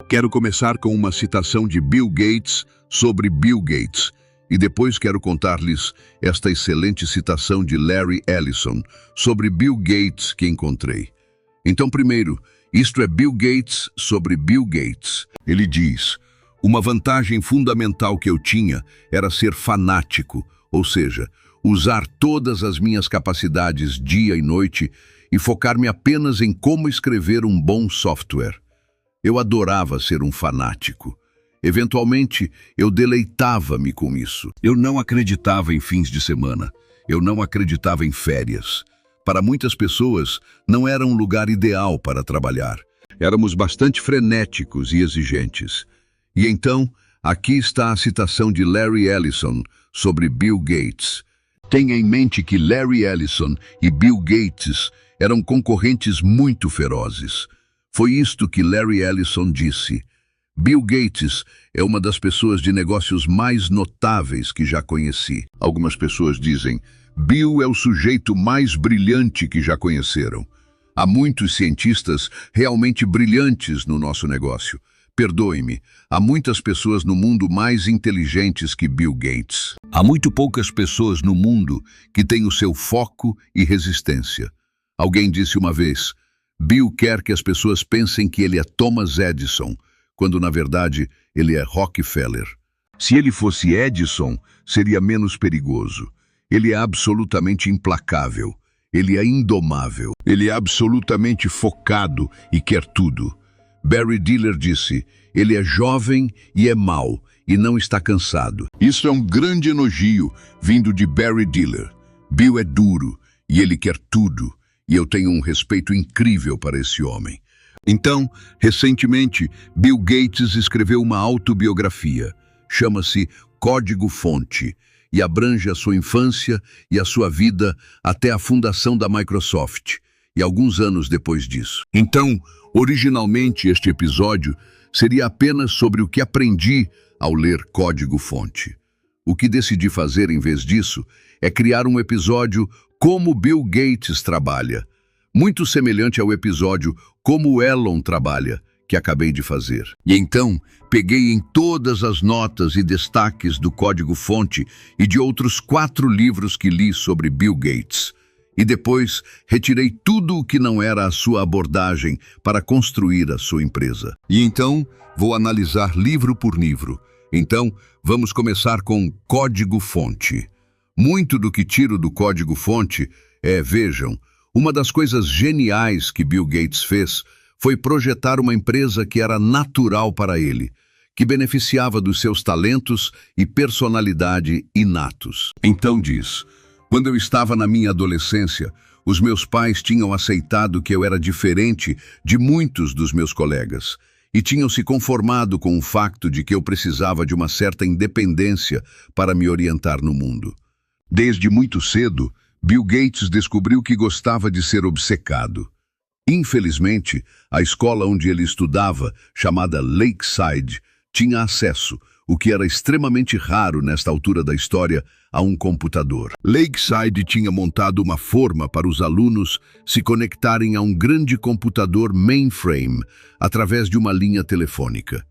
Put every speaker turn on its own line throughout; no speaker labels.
Quero começar com uma citação de Bill Gates sobre Bill Gates, e depois quero contar-lhes esta excelente citação de Larry Ellison sobre Bill Gates que encontrei. Então, primeiro, isto é Bill Gates sobre Bill Gates. Ele diz: uma vantagem fundamental que eu tinha era ser fanático, ou seja, usar todas as minhas capacidades dia e noite e focar-me apenas em como escrever um bom software. Eu adorava ser um fanático. Eventualmente, eu deleitava-me com isso. Eu não acreditava em fins de semana. Eu não acreditava em férias. Para muitas pessoas, não era um lugar ideal para trabalhar. Éramos bastante frenéticos e exigentes. E então, aqui está a citação de Larry Ellison sobre Bill Gates. Tenha em mente que Larry Ellison e Bill Gates eram concorrentes muito ferozes. Foi isto que Larry Ellison disse: Bill Gates é uma das pessoas de negócios mais notáveis que já conheci. Algumas pessoas dizem: Bill é o sujeito mais brilhante que já conheceram. Há muitos cientistas realmente brilhantes no nosso negócio. Perdoe-me, há muitas pessoas no mundo mais inteligentes que Bill Gates. Há muito poucas pessoas no mundo que têm o seu foco e resistência. Alguém disse uma vez: Bill quer que as pessoas pensem que ele é Thomas Edison, quando na verdade ele é Rockefeller. Se ele fosse Edison, seria menos perigoso. Ele é absolutamente implacável. Ele é indomável. Ele é absolutamente focado e quer tudo. Barry Diller disse: ele é jovem e é mau, e não está cansado. Isso é um grande elogio vindo de Barry Diller. Bill é duro, e ele quer tudo, e eu tenho um respeito incrível para esse homem. Então, recentemente, Bill Gates escreveu uma autobiografia. Chama-se Código-Fonte, e abrange a sua infância e a sua vida até a fundação da Microsoft, e alguns anos depois disso. Então, originalmente este episódio seria apenas sobre o que aprendi ao ler Código-Fonte. O que decidi fazer em vez disso é criar um episódio Como Bill Gates Trabalha, muito semelhante ao episódio Como Elon Trabalha, que acabei de fazer. E então, peguei em todas as notas e destaques do Código-Fonte e de outros 4 livros que li sobre Bill Gates. E depois, retirei tudo o que não era a sua abordagem para construir a sua empresa. E então, vou analisar livro por livro. Então, vamos começar com Código-Fonte. Muito do que tiro do Código-Fonte vejam, uma das coisas geniais que Bill Gates fez foi projetar uma empresa que era natural para ele, que beneficiava dos seus talentos e personalidade inatos. Então diz: quando eu estava na minha adolescência, os meus pais tinham aceitado que eu era diferente de muitos dos meus colegas e tinham se conformado com o facto de que eu precisava de uma certa independência para me orientar no mundo. Desde muito cedo, Bill Gates descobriu que gostava de ser obcecado. Infelizmente, a escola onde ele estudava, chamada Lakeside, tinha acesso, o que era extremamente raro nesta altura da história, a um computador. Lakeside tinha montado uma forma para os alunos se conectarem a um grande computador mainframe através de uma linha telefônica.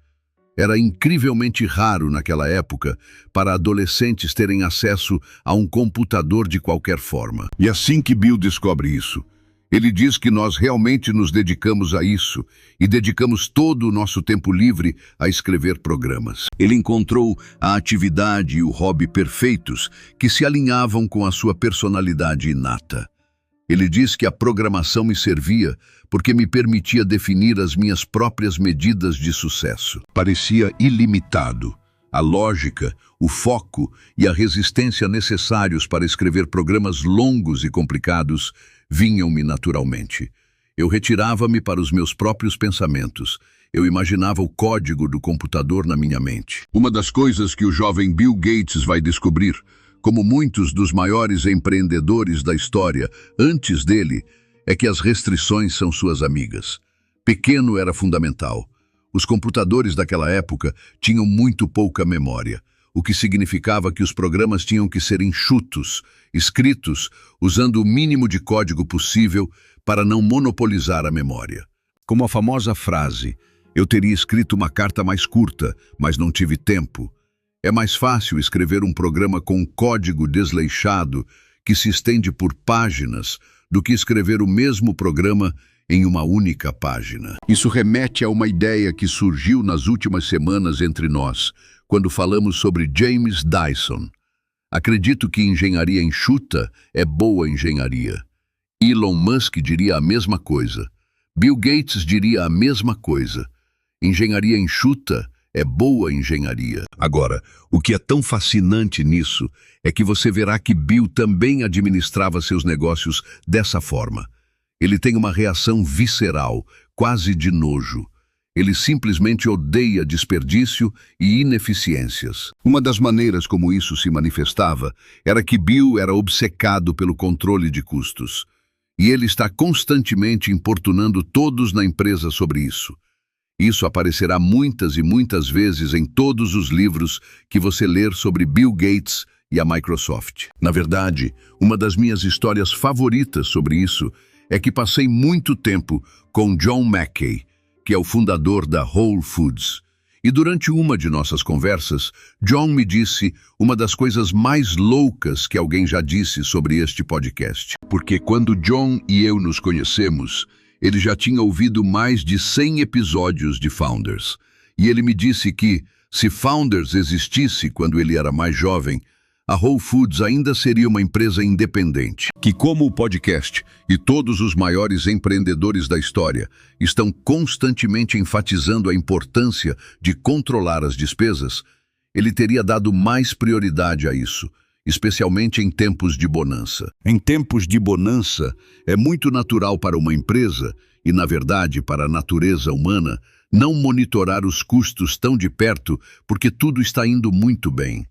Era incrivelmente raro naquela época para adolescentes terem acesso a um computador de qualquer forma. E assim que Bill descobre isso, ele diz que nós realmente nos dedicamos a isso e dedicamos todo o nosso tempo livre a escrever programas. Ele encontrou a atividade e o hobby perfeitos que se alinhavam com a sua personalidade inata. Ele diz que a programação me servia porque me permitia definir as minhas próprias medidas de sucesso. Parecia ilimitado. A lógica, o foco e a resistência necessários para escrever programas longos e complicados vinham-me naturalmente. Eu retirava-me para os meus próprios pensamentos. Eu imaginava o código do computador na minha mente. Uma das coisas que o jovem Bill Gates vai descobrir, como muitos dos maiores empreendedores da história antes dele, é que as restrições são suas amigas. Pequeno era fundamental. Os computadores daquela época tinham muito pouca memória, o que significava que os programas tinham que ser enxutos, escritos usando o mínimo de código possível para não monopolizar a memória. Como a famosa frase, Eu teria escrito uma carta mais curta, mas não tive tempo. É mais fácil escrever um programa com um código desleixado que se estende por páginas do que escrever o mesmo programa em uma única página. Isso remete a uma ideia que surgiu nas últimas semanas entre nós, quando falamos sobre James Dyson. Acredito que engenharia enxuta é boa engenharia. Elon Musk diria a mesma coisa. Bill Gates diria a mesma coisa. Engenharia enxuta é boa engenharia. Agora, o que é tão fascinante nisso é que você verá que Bill também administrava seus negócios dessa forma. Ele tem uma reação visceral, quase de nojo. Ele simplesmente odeia desperdício e ineficiências. Uma das maneiras como isso se manifestava era que Bill era obcecado pelo controle de custos. E ele está constantemente importunando todos na empresa sobre isso. Isso aparecerá muitas e muitas vezes em todos os livros que você ler sobre Bill Gates e a Microsoft. Na verdade, uma das minhas histórias favoritas sobre isso é que passei muito tempo com John Mackey, que é o fundador da Whole Foods. E durante uma de nossas conversas, John me disse uma das coisas mais loucas que alguém já disse sobre este podcast. Porque quando John e eu nos conhecemos, ele já tinha ouvido mais de 100 episódios de Founders. E ele me disse que, se Founders existisse quando ele era mais jovem, a Whole Foods ainda seria uma empresa independente. Que como o podcast e todos os maiores empreendedores da história estão constantemente enfatizando a importância de controlar as despesas, ele teria dado mais prioridade a isso, especialmente em tempos de bonança. Em tempos de bonança, é muito natural para uma empresa, e na verdade para a natureza humana, não monitorar os custos tão de perto porque tudo está indo muito bem.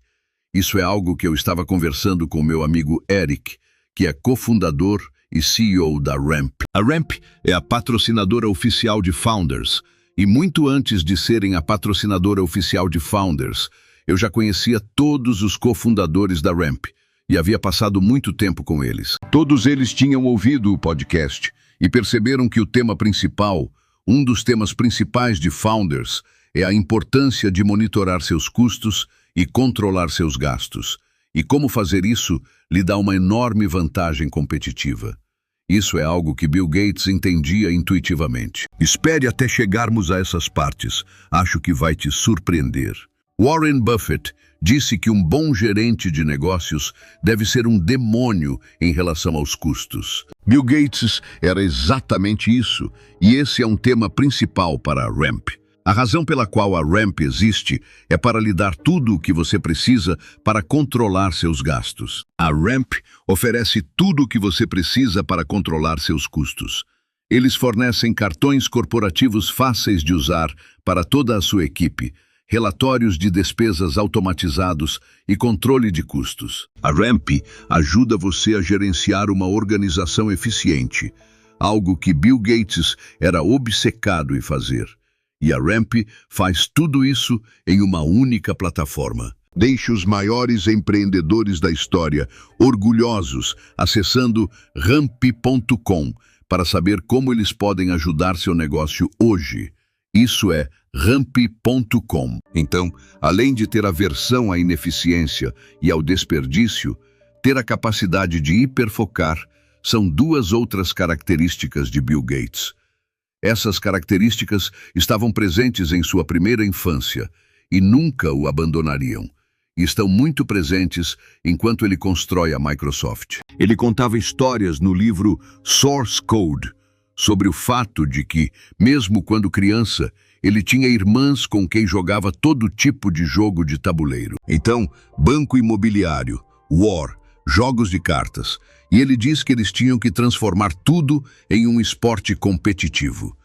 Isso é algo que eu estava conversando com meu amigo Eric, que é cofundador e CEO da Ramp. A Ramp é a patrocinadora oficial de Founders, e muito antes de serem a patrocinadora oficial de Founders, eu já conhecia todos os cofundadores da Ramp e havia passado muito tempo com eles. Todos eles tinham ouvido o podcast e perceberam que o tema principal, um dos temas principais de Founders, é a importância de monitorar seus custos e controlar seus gastos. E como fazer isso lhe dá uma enorme vantagem competitiva. Isso é algo que Bill Gates entendia intuitivamente. Espere até chegarmos a essas partes. Acho que vai te surpreender. Warren Buffett disse que um bom gerente de negócios deve ser um demônio em relação aos custos. Bill Gates era exatamente isso, e esse é um tema principal para a Ramp. A razão pela qual a Ramp existe é para lhe dar tudo o que você precisa para controlar seus gastos. A Ramp oferece tudo o que você precisa para controlar seus custos. Eles fornecem cartões corporativos fáceis de usar para toda a sua equipe, relatórios de despesas automatizados e controle de custos. A Ramp ajuda você a gerenciar uma organização eficiente, algo que Bill Gates era obcecado em fazer. E a Ramp faz tudo isso em uma única plataforma. Deixe os maiores empreendedores da história orgulhosos acessando ramp.com para saber como eles podem ajudar seu negócio hoje. Isso é ramp.com. Então, além de ter aversão à ineficiência e ao desperdício, ter a capacidade de hiperfocar são duas outras características de Bill Gates. Essas características estavam presentes em sua primeira infância e nunca o abandonariam. E estão muito presentes enquanto ele constrói a Microsoft. Ele contava histórias no livro Source Code sobre o fato de que, mesmo quando criança, ele tinha irmãs com quem jogava todo tipo de jogo de tabuleiro. Então, banco imobiliário, war, jogos de cartas, e ele diz que eles tinham que transformar tudo em um esporte competitivo.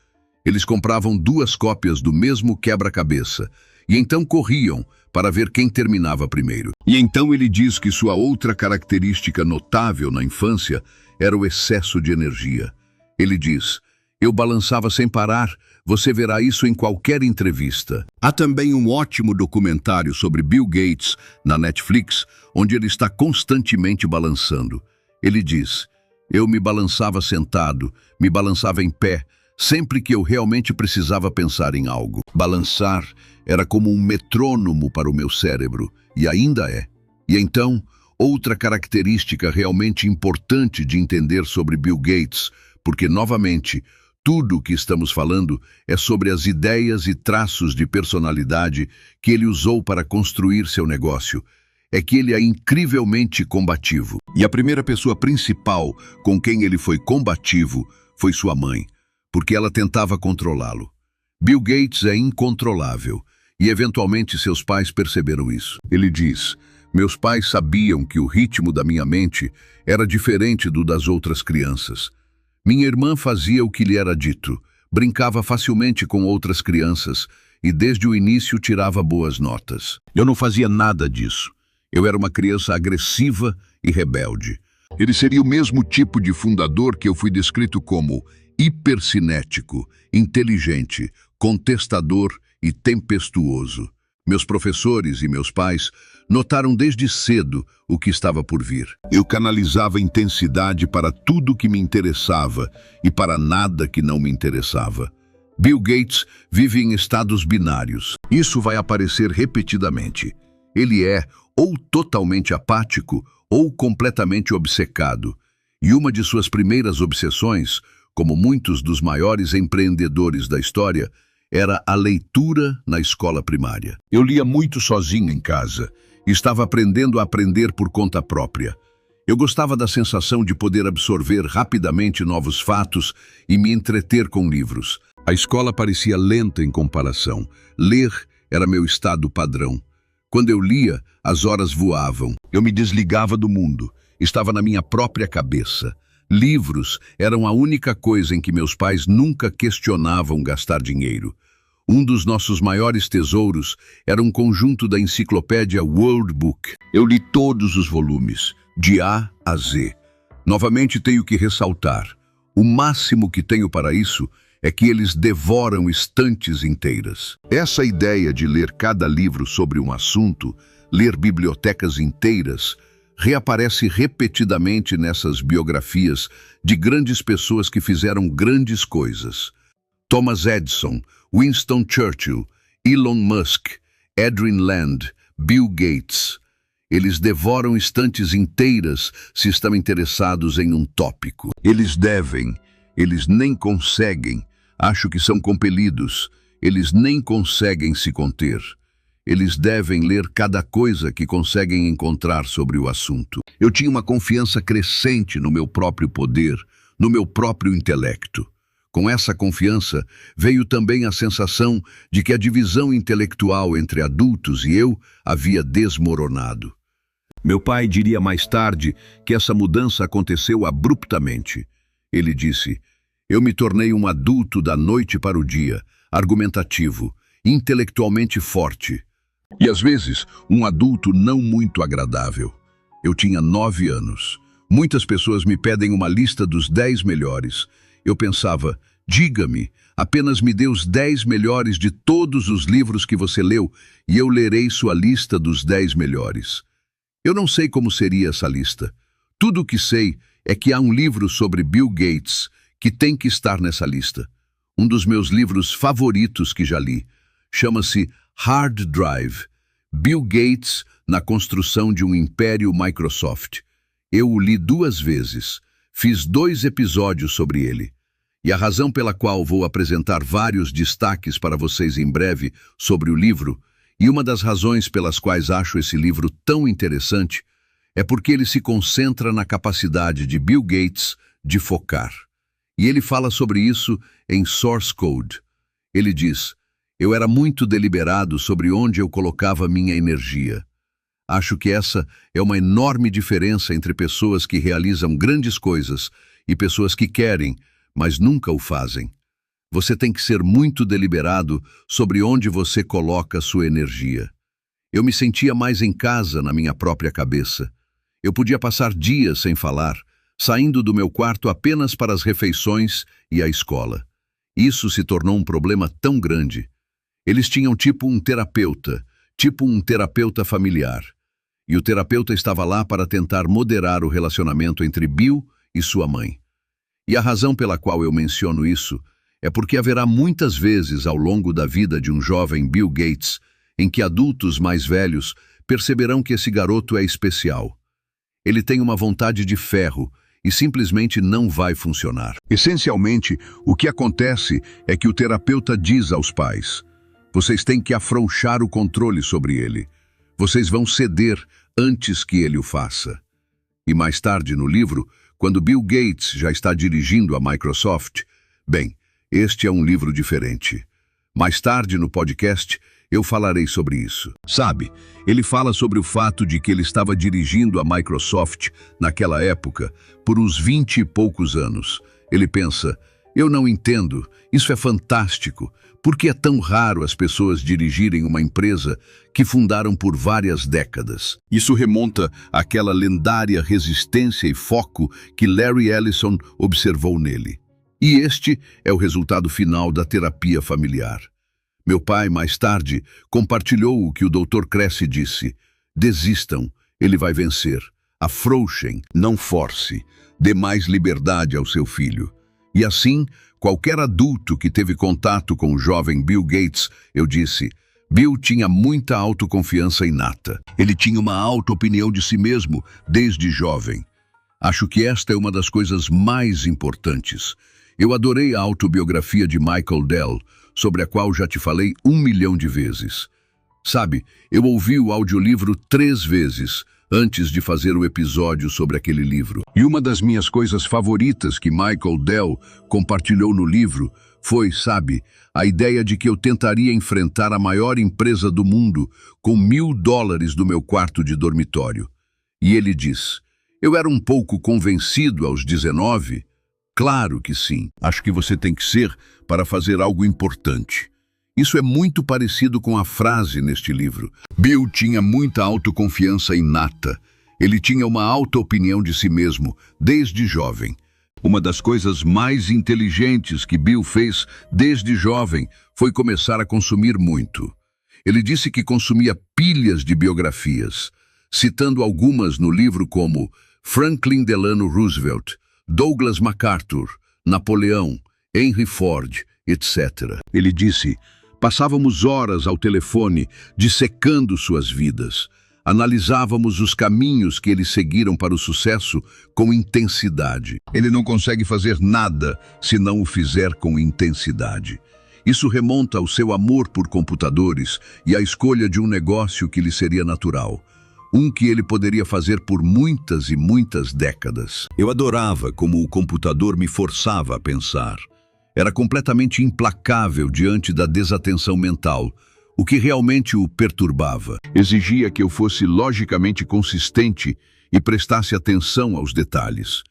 Eles compravam 2 cópias do mesmo quebra-cabeça e então corriam para ver quem terminava primeiro. E então ele diz que sua outra característica notável na infância era o excesso de energia. Ele diz: "Eu balançava sem parar, você verá isso em qualquer entrevista." Há também um ótimo documentário sobre Bill Gates na Netflix, onde ele está constantemente balançando. Ele diz: "Eu me balançava sentado, me balançava em pé, sempre que eu realmente precisava pensar em algo. Balançar era como um metrônomo para o meu cérebro, e ainda é. E então, outra característica realmente importante de entender sobre Bill Gates, porque, novamente, tudo o que estamos falando é sobre as ideias e traços de personalidade que ele usou para construir seu negócio, é que ele é incrivelmente combativo. E a primeira pessoa principal com quem ele foi combativo foi sua mãe, porque ela tentava controlá-lo. Bill Gates é incontrolável, e eventualmente seus pais perceberam isso. Ele diz: meus pais sabiam que o ritmo da minha mente era diferente do das outras crianças. Minha irmã fazia o que lhe era dito, brincava facilmente com outras crianças e desde o início tirava boas notas. Eu não fazia nada disso. Eu era uma criança agressiva e rebelde. Ele seria o mesmo tipo de fundador que eu fui descrito como hipercinético, inteligente, contestador e tempestuoso. Meus professores e meus pais notaram desde cedo o que estava por vir. Eu canalizava intensidade para tudo que me interessava e para nada que não me interessava. Bill Gates vive em estados binários. Isso vai aparecer repetidamente. Ele é ou totalmente apático ou completamente obcecado. E uma de suas primeiras obsessões, como muitos dos maiores empreendedores da história, era a leitura na escola primária. Eu lia muito sozinho em casa. Estava aprendendo a aprender por conta própria. Eu gostava da sensação de poder absorver rapidamente novos fatos e me entreter com livros. A escola parecia lenta em comparação. Ler era meu estado padrão. Quando eu lia, as horas voavam. Eu me desligava do mundo. Estava na minha própria cabeça. Livros eram a única coisa em que meus pais nunca questionavam gastar dinheiro. Um dos nossos maiores tesouros era um conjunto da enciclopédia World Book. Eu li todos os volumes, de A a Z. Novamente tenho que ressaltar, o máximo que tenho para isso é que eles devoram estantes inteiras. Essa ideia de ler cada livro sobre um assunto, ler bibliotecas inteiras, reaparece repetidamente nessas biografias de grandes pessoas que fizeram grandes coisas. Thomas Edison, Winston Churchill, Elon Musk, Adrian Land, Bill Gates. Eles devoram estantes inteiras se estão interessados em um tópico. Eles devem, eles nem conseguem, acho que são compelidos, eles nem conseguem se conter. Eles devem ler cada coisa que conseguem encontrar sobre o assunto. Eu tinha uma confiança crescente no meu próprio poder, no meu próprio intelecto. Com essa confiança, veio também a sensação de que a divisão intelectual entre adultos e eu havia desmoronado. Meu pai diria mais tarde que essa mudança aconteceu abruptamente. Ele disse: eu me tornei um adulto da noite para o dia, argumentativo, intelectualmente forte. E às vezes, um adulto não muito agradável. Eu tinha 9 anos. Muitas pessoas me pedem uma lista dos 10 melhores. Eu pensava, diga-me, apenas me dê os 10 melhores de todos os livros que você leu e eu lerei sua lista dos 10 melhores. Eu não sei como seria essa lista. Tudo o que sei é que há um livro sobre Bill Gates que tem que estar nessa lista. Um dos meus livros favoritos que já li. Chama-se Hard Drive. Bill Gates na construção de um império Microsoft. Eu o li 2 vezes. Fiz 2 episódios sobre ele. E a razão pela qual vou apresentar vários destaques para vocês em breve sobre o livro, e uma das razões pelas quais acho esse livro tão interessante, é porque ele se concentra na capacidade de Bill Gates de focar. E ele fala sobre isso em Source Code. Ele diz: eu era muito deliberado sobre onde eu colocava minha energia. Acho que essa é uma enorme diferença entre pessoas que realizam grandes coisas e pessoas que querem, mas nunca o fazem. Você tem que ser muito deliberado sobre onde você coloca sua energia. Eu me sentia mais em casa na minha própria cabeça. Eu podia passar dias sem falar, saindo do meu quarto apenas para as refeições e a escola. Isso se tornou um problema tão grande. Eles tinham tipo um terapeuta familiar. E o terapeuta estava lá para tentar moderar o relacionamento entre Bill e sua mãe. E a razão pela qual eu menciono isso é porque haverá muitas vezes ao longo da vida de um jovem Bill Gates em que adultos mais velhos perceberão que esse garoto é especial. Ele tem uma vontade de ferro e simplesmente não vai funcionar. Essencialmente, o que acontece é que o terapeuta diz aos pais: vocês têm que afrouxar o controle sobre ele. Vocês vão ceder antes que ele o faça. E mais tarde no livro, quando Bill Gates já está dirigindo a Microsoft, bem, este é um livro diferente. Mais tarde no podcast, eu falarei sobre isso. Sabe, ele fala sobre o fato de que ele estava dirigindo a Microsoft naquela época por uns 20 e poucos anos. Ele pensa: eu não entendo, isso é fantástico. Por que é tão raro as pessoas dirigirem uma empresa que fundaram por várias décadas? Isso remonta àquela lendária resistência e foco que Larry Ellison observou nele. E este é o resultado final da terapia familiar. Meu pai, mais tarde, compartilhou o que o Dr. Cressy disse: desistam, ele vai vencer. Afrouxem, não force. Dê mais liberdade ao seu filho. E assim, qualquer adulto que teve contato com o jovem Bill Gates, eu disse: Bill tinha muita autoconfiança inata. Ele tinha uma alta opinião de si mesmo desde jovem. Acho que esta é uma das coisas mais importantes. Eu adorei a autobiografia de Michael Dell, sobre a qual já te falei 1 milhão de vezes. Sabe, eu ouvi o audiolivro 3 vezes antes de fazer o episódio sobre aquele livro. E uma das minhas coisas favoritas que Michael Dell compartilhou no livro foi, sabe, a ideia de que eu tentaria enfrentar a maior empresa do mundo com $1.000 do meu quarto de dormitório. E ele diz: eu era um pouco convencido aos 19. Claro que sim. Acho que você tem que ser para fazer algo importante. Isso é muito parecido com a frase neste livro. Bill tinha muita autoconfiança inata. Ele tinha uma alta opinião de si mesmo, desde jovem. Uma das coisas mais inteligentes que Bill fez desde jovem foi começar a consumir muito. Ele disse que consumia pilhas de biografias, citando algumas no livro como Franklin Delano Roosevelt, Douglas MacArthur, Napoleão, Henry Ford, etc. Ele disse: passávamos horas ao telefone dissecando suas vidas. Analisávamos os caminhos que eles seguiram para o sucesso com intensidade. Ele não consegue fazer nada se não o fizer com intensidade. Isso remonta ao seu amor por computadores e à escolha de um negócio que lhe seria natural. Um que ele poderia fazer por muitas e muitas décadas. Eu adorava como o computador me forçava a pensar. Era completamente implacável diante da desatenção mental, o que realmente o perturbava. Exigia que eu fosse logicamente consistente e prestasse atenção aos detalhes.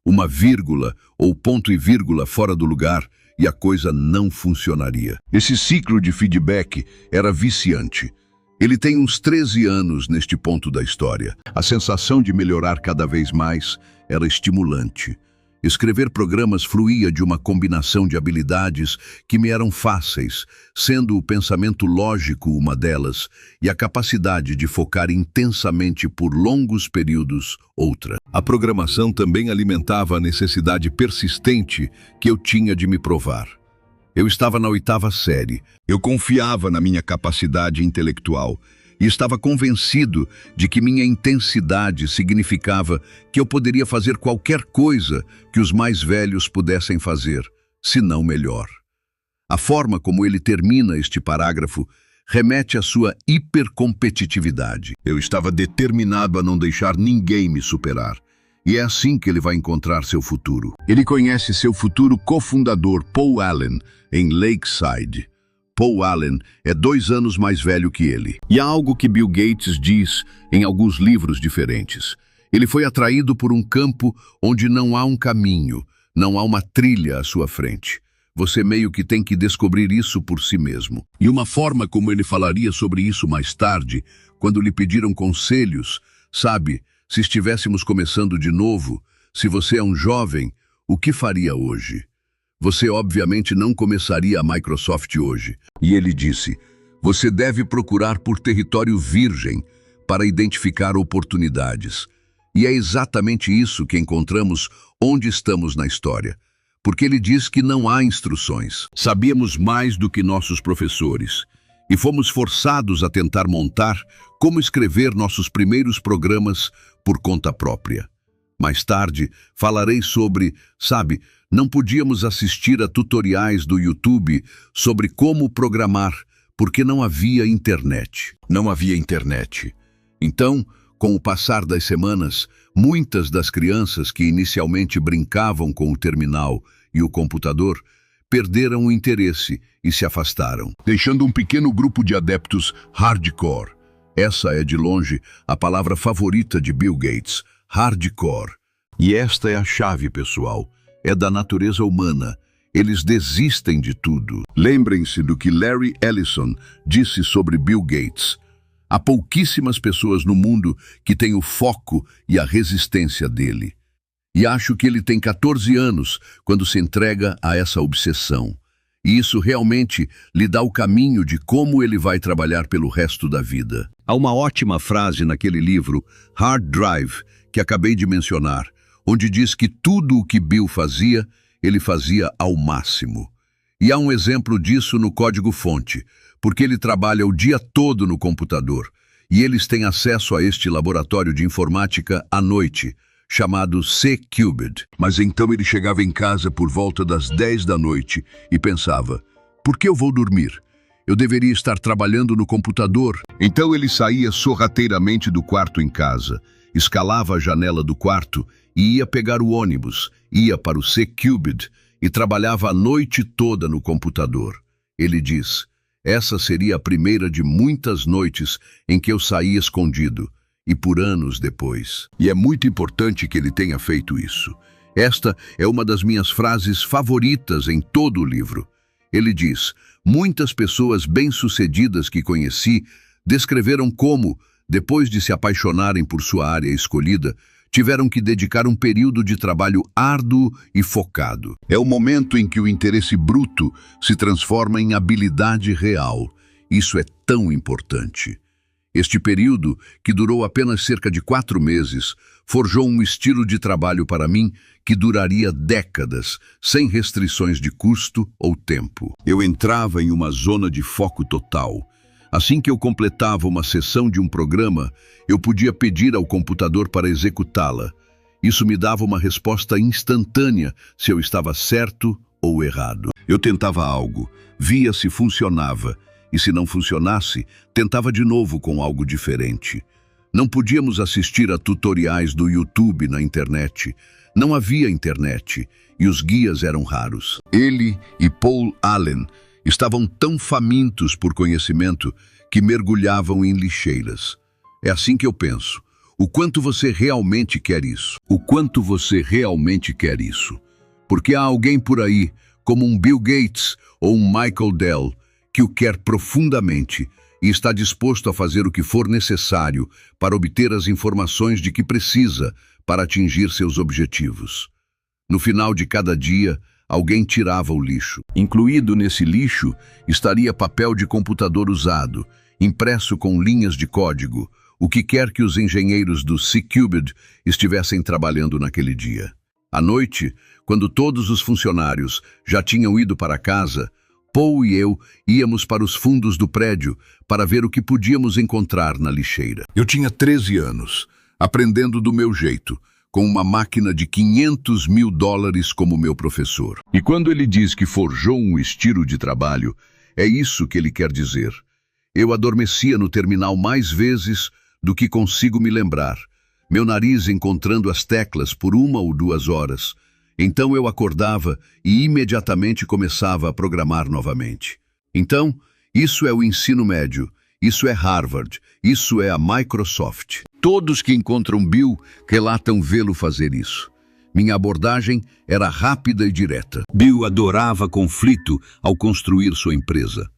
Uma vírgula ou ponto e vírgula fora do lugar e a coisa não funcionaria. Esse ciclo de feedback era viciante. Ele tem uns 13 anos neste ponto da história. A sensação de melhorar cada vez mais era estimulante. Escrever programas fluía de uma combinação de habilidades que me eram fáceis, sendo o pensamento lógico uma delas e a capacidade de focar intensamente por longos períodos outra. A programação também alimentava a necessidade persistente que eu tinha de me provar. Eu estava na 8ª série. Eu confiava na minha capacidade intelectual e estava convencido de que minha intensidade significava que eu poderia fazer qualquer coisa que os mais velhos pudessem fazer, se não melhor. A forma como ele termina este parágrafo remete à sua hipercompetitividade. Eu estava determinado a não deixar ninguém me superar. E é assim que ele vai encontrar seu futuro. Ele conhece seu futuro cofundador, Paul Allen, em Lakeside. Paul Allen é 2 anos mais velho que ele. E há algo que Bill Gates diz em alguns livros diferentes. Ele foi atraído por um campo onde não há um caminho, não há uma trilha à sua frente. Você meio que tem que descobrir isso por si mesmo. E uma forma como ele falaria sobre isso mais tarde, quando lhe pediram conselhos, sabe, se estivéssemos começando de novo, se você é um jovem, o que faria hoje? Você obviamente não começaria a Microsoft hoje. E ele disse: você deve procurar por território virgem para identificar oportunidades. E é exatamente isso que encontramos onde estamos na história. porque ele diz que não há instruções. Sabíamos mais do que nossos professores e fomos forçados a tentar montar como escrever nossos primeiros programas por conta própria. Mais tarde, falarei sobre, não podíamos assistir a tutoriais do YouTube sobre como programar, porque não havia internet. Não havia internet. Então, com o passar das semanas, muitas das crianças que inicialmente brincavam com o terminal e o computador perderam o interesse e se afastaram, deixando um pequeno grupo de adeptos hardcore. Essa é, de longe, a palavra favorita de Bill Gates, hardcore. E esta é a chave, pessoal. É da natureza humana. Eles desistem de tudo. Lembrem-se do que Larry Ellison disse sobre Bill Gates. Há pouquíssimas pessoas no mundo que têm o foco e a resistência dele. E acho que ele tem 14 anos quando se entrega a essa obsessão. E isso realmente lhe dá o caminho de como ele vai trabalhar pelo resto da vida. Há uma ótima frase naquele livro, Hard Drive, que acabei de mencionar, onde diz que tudo o que Bill fazia, ele fazia ao máximo. E há um exemplo disso no código-fonte, porque ele trabalha o dia todo no computador, e eles têm acesso a este laboratório de informática à noite, chamado C-Cubed. Mas então ele chegava em casa por volta das 10 da noite e pensava, por que eu vou dormir? Eu deveria estar trabalhando no computador. Então ele saía sorrateiramente do quarto em casa, escalava a janela do quarto e ia pegar o ônibus, ia para o C-Cubed e trabalhava a noite toda no computador. Ele diz, essa seria a primeira de muitas noites em que eu saí escondido, e por anos depois. E é muito importante que ele tenha feito isso. Esta é uma das minhas frases favoritas em todo o livro. Ele diz, muitas pessoas bem-sucedidas que conheci descreveram como, depois de se apaixonarem por sua área escolhida, tiveram que dedicar um período de trabalho árduo e focado. É o momento em que o interesse bruto se transforma em habilidade real. Isso é tão importante. Este período, que durou apenas cerca de 4 meses, forjou um estilo de trabalho para mim que duraria décadas, sem restrições de custo ou tempo. Eu entrava em uma zona de foco total. Assim que eu completava uma sessão de um programa, eu podia pedir ao computador para executá-la. Isso me dava uma resposta instantânea se eu estava certo ou errado. Eu tentava algo, via se funcionava, e se não funcionasse, tentava de novo com algo diferente. Não podíamos assistir a tutoriais do YouTube na internet. Não havia internet, e os guias eram raros. Ele e Paul Allen estavam tão famintos por conhecimento que mergulhavam em lixeiras. É assim que eu penso. O quanto você realmente quer isso? O quanto você realmente quer isso? Porque há alguém por aí, como um Bill Gates ou um Michael Dell, que o quer profundamente e está disposto a fazer o que for necessário para obter as informações de que precisa para atingir seus objetivos. No final de cada dia, alguém tirava o lixo. Incluído nesse lixo estaria papel de computador usado, impresso com linhas de código, o que quer que os engenheiros do C-Cubed estivessem trabalhando naquele dia. À noite, quando todos os funcionários já tinham ido para casa, Paul e eu íamos para os fundos do prédio para ver o que podíamos encontrar na lixeira. Eu tinha 13 anos, aprendendo do meu jeito, com uma máquina de $500 mil como meu professor. E quando ele diz que forjou um estilo de trabalho, é isso que ele quer dizer. Eu adormecia no terminal mais vezes do que consigo me lembrar, meu nariz encontrando as teclas por 1 ou 2 horas. Então eu acordava e imediatamente começava a programar novamente. Então, isso é o ensino médio, isso é Harvard, isso é a Microsoft. Todos que encontram Bill relatam vê-lo fazer isso. Minha abordagem era rápida e direta. Bill adorava conflito ao construir sua empresa.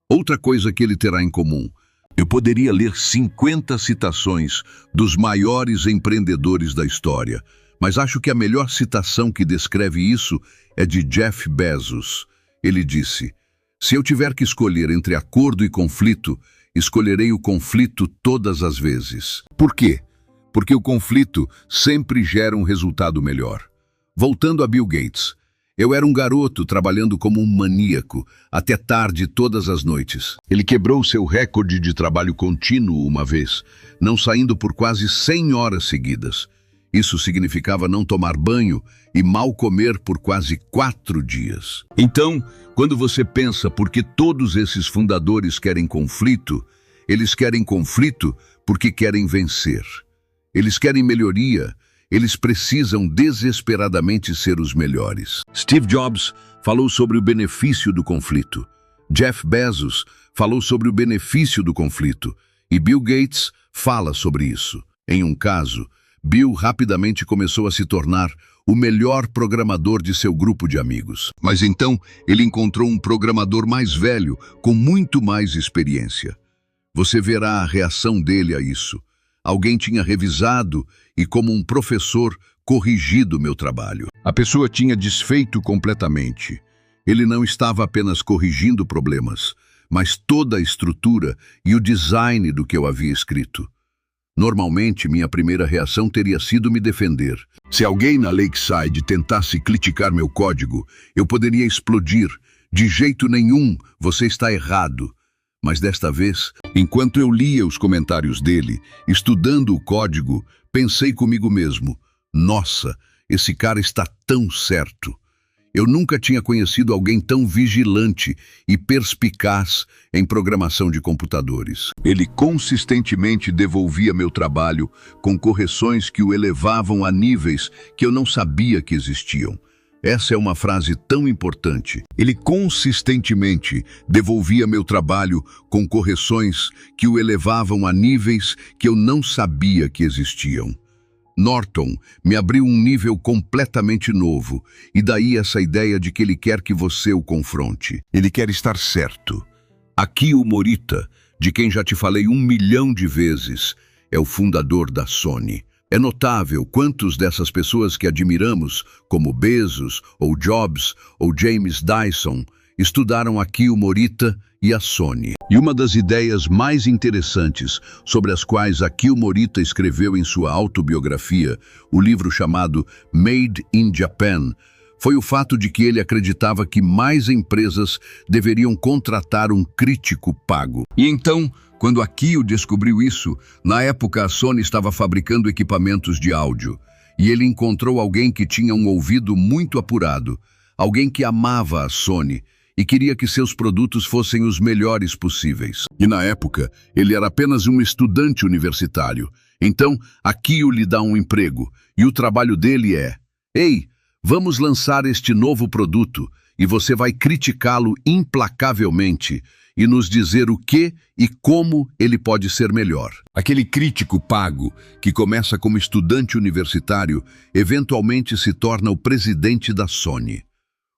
Outra coisa que ele terá em comum, eu poderia ler 50 citações dos maiores empreendedores da história, mas acho que a melhor citação que descreve isso é de Jeff Bezos. Ele disse, se eu tiver que escolher entre acordo e conflito, escolherei o conflito todas as vezes. Por quê? Porque o conflito sempre gera um resultado melhor. Voltando a Bill Gates, Eu era um garoto trabalhando como um maníaco, até tarde todas as noites. Ele quebrou seu recorde de trabalho contínuo uma vez, não saindo por quase 100 horas seguidas. Isso significava não tomar banho e mal comer por quase 4 dias. Então, quando você pensa por que todos esses fundadores querem conflito, eles querem conflito porque querem vencer. Eles querem melhoria. Eles precisam desesperadamente ser os melhores. Steve Jobs falou sobre o benefício do conflito. Jeff Bezos falou sobre o benefício do conflito. E Bill Gates fala sobre isso. Em um caso, Bill rapidamente começou a se tornar o melhor programador de seu grupo de amigos. Mas então, ele encontrou um programador mais velho, com muito mais experiência. Você verá a reação dele a isso. Alguém tinha revisado e, como um professor, corrigido meu trabalho. A pessoa tinha desfeito completamente. Ele não estava apenas corrigindo problemas, mas toda a estrutura e o design do que eu havia escrito. Normalmente, minha primeira reação teria sido me defender. Se alguém na Lakeside tentasse criticar meu código, eu poderia explodir. De jeito nenhum, você está errado. Mas desta vez, enquanto eu lia os comentários dele, estudando o código, pensei comigo mesmo, nossa, esse cara está tão certo. Eu nunca tinha conhecido alguém tão vigilante e perspicaz em programação de computadores. Ele consistentemente devolvia meu trabalho com correções que o elevavam a níveis que eu não sabia que existiam. Essa é uma frase tão importante. Ele consistentemente devolvia meu trabalho com correções que o elevavam a níveis que eu não sabia que existiam. Norton me abriu um nível completamente novo, e daí essa ideia de que ele quer que você o confronte. Ele quer estar certo. Akio Morita, de quem já te falei 1 milhão de vezes, é o fundador da Sony. É notável quantos dessas pessoas que admiramos, como Bezos, ou Jobs, ou James Dyson, estudaram Akio Morita e a Sony. E uma das ideias mais interessantes sobre as quais Akio Morita escreveu em sua autobiografia, o livro chamado Made in Japan, foi o fato de que ele acreditava que mais empresas deveriam contratar um crítico pago. E então, quando Akio descobriu isso, na época a Sony estava fabricando equipamentos de áudio, e ele encontrou alguém que tinha um ouvido muito apurado, alguém que amava a Sony e queria que seus produtos fossem os melhores possíveis. E na época, ele era apenas um estudante universitário. Então, Akio lhe dá um emprego, e o trabalho dele é: ei, vamos lançar este novo produto, e você vai criticá-lo implacavelmente e nos dizer o que e como ele pode ser melhor. Aquele crítico pago, que começa como estudante universitário, eventualmente se torna o presidente da Sony.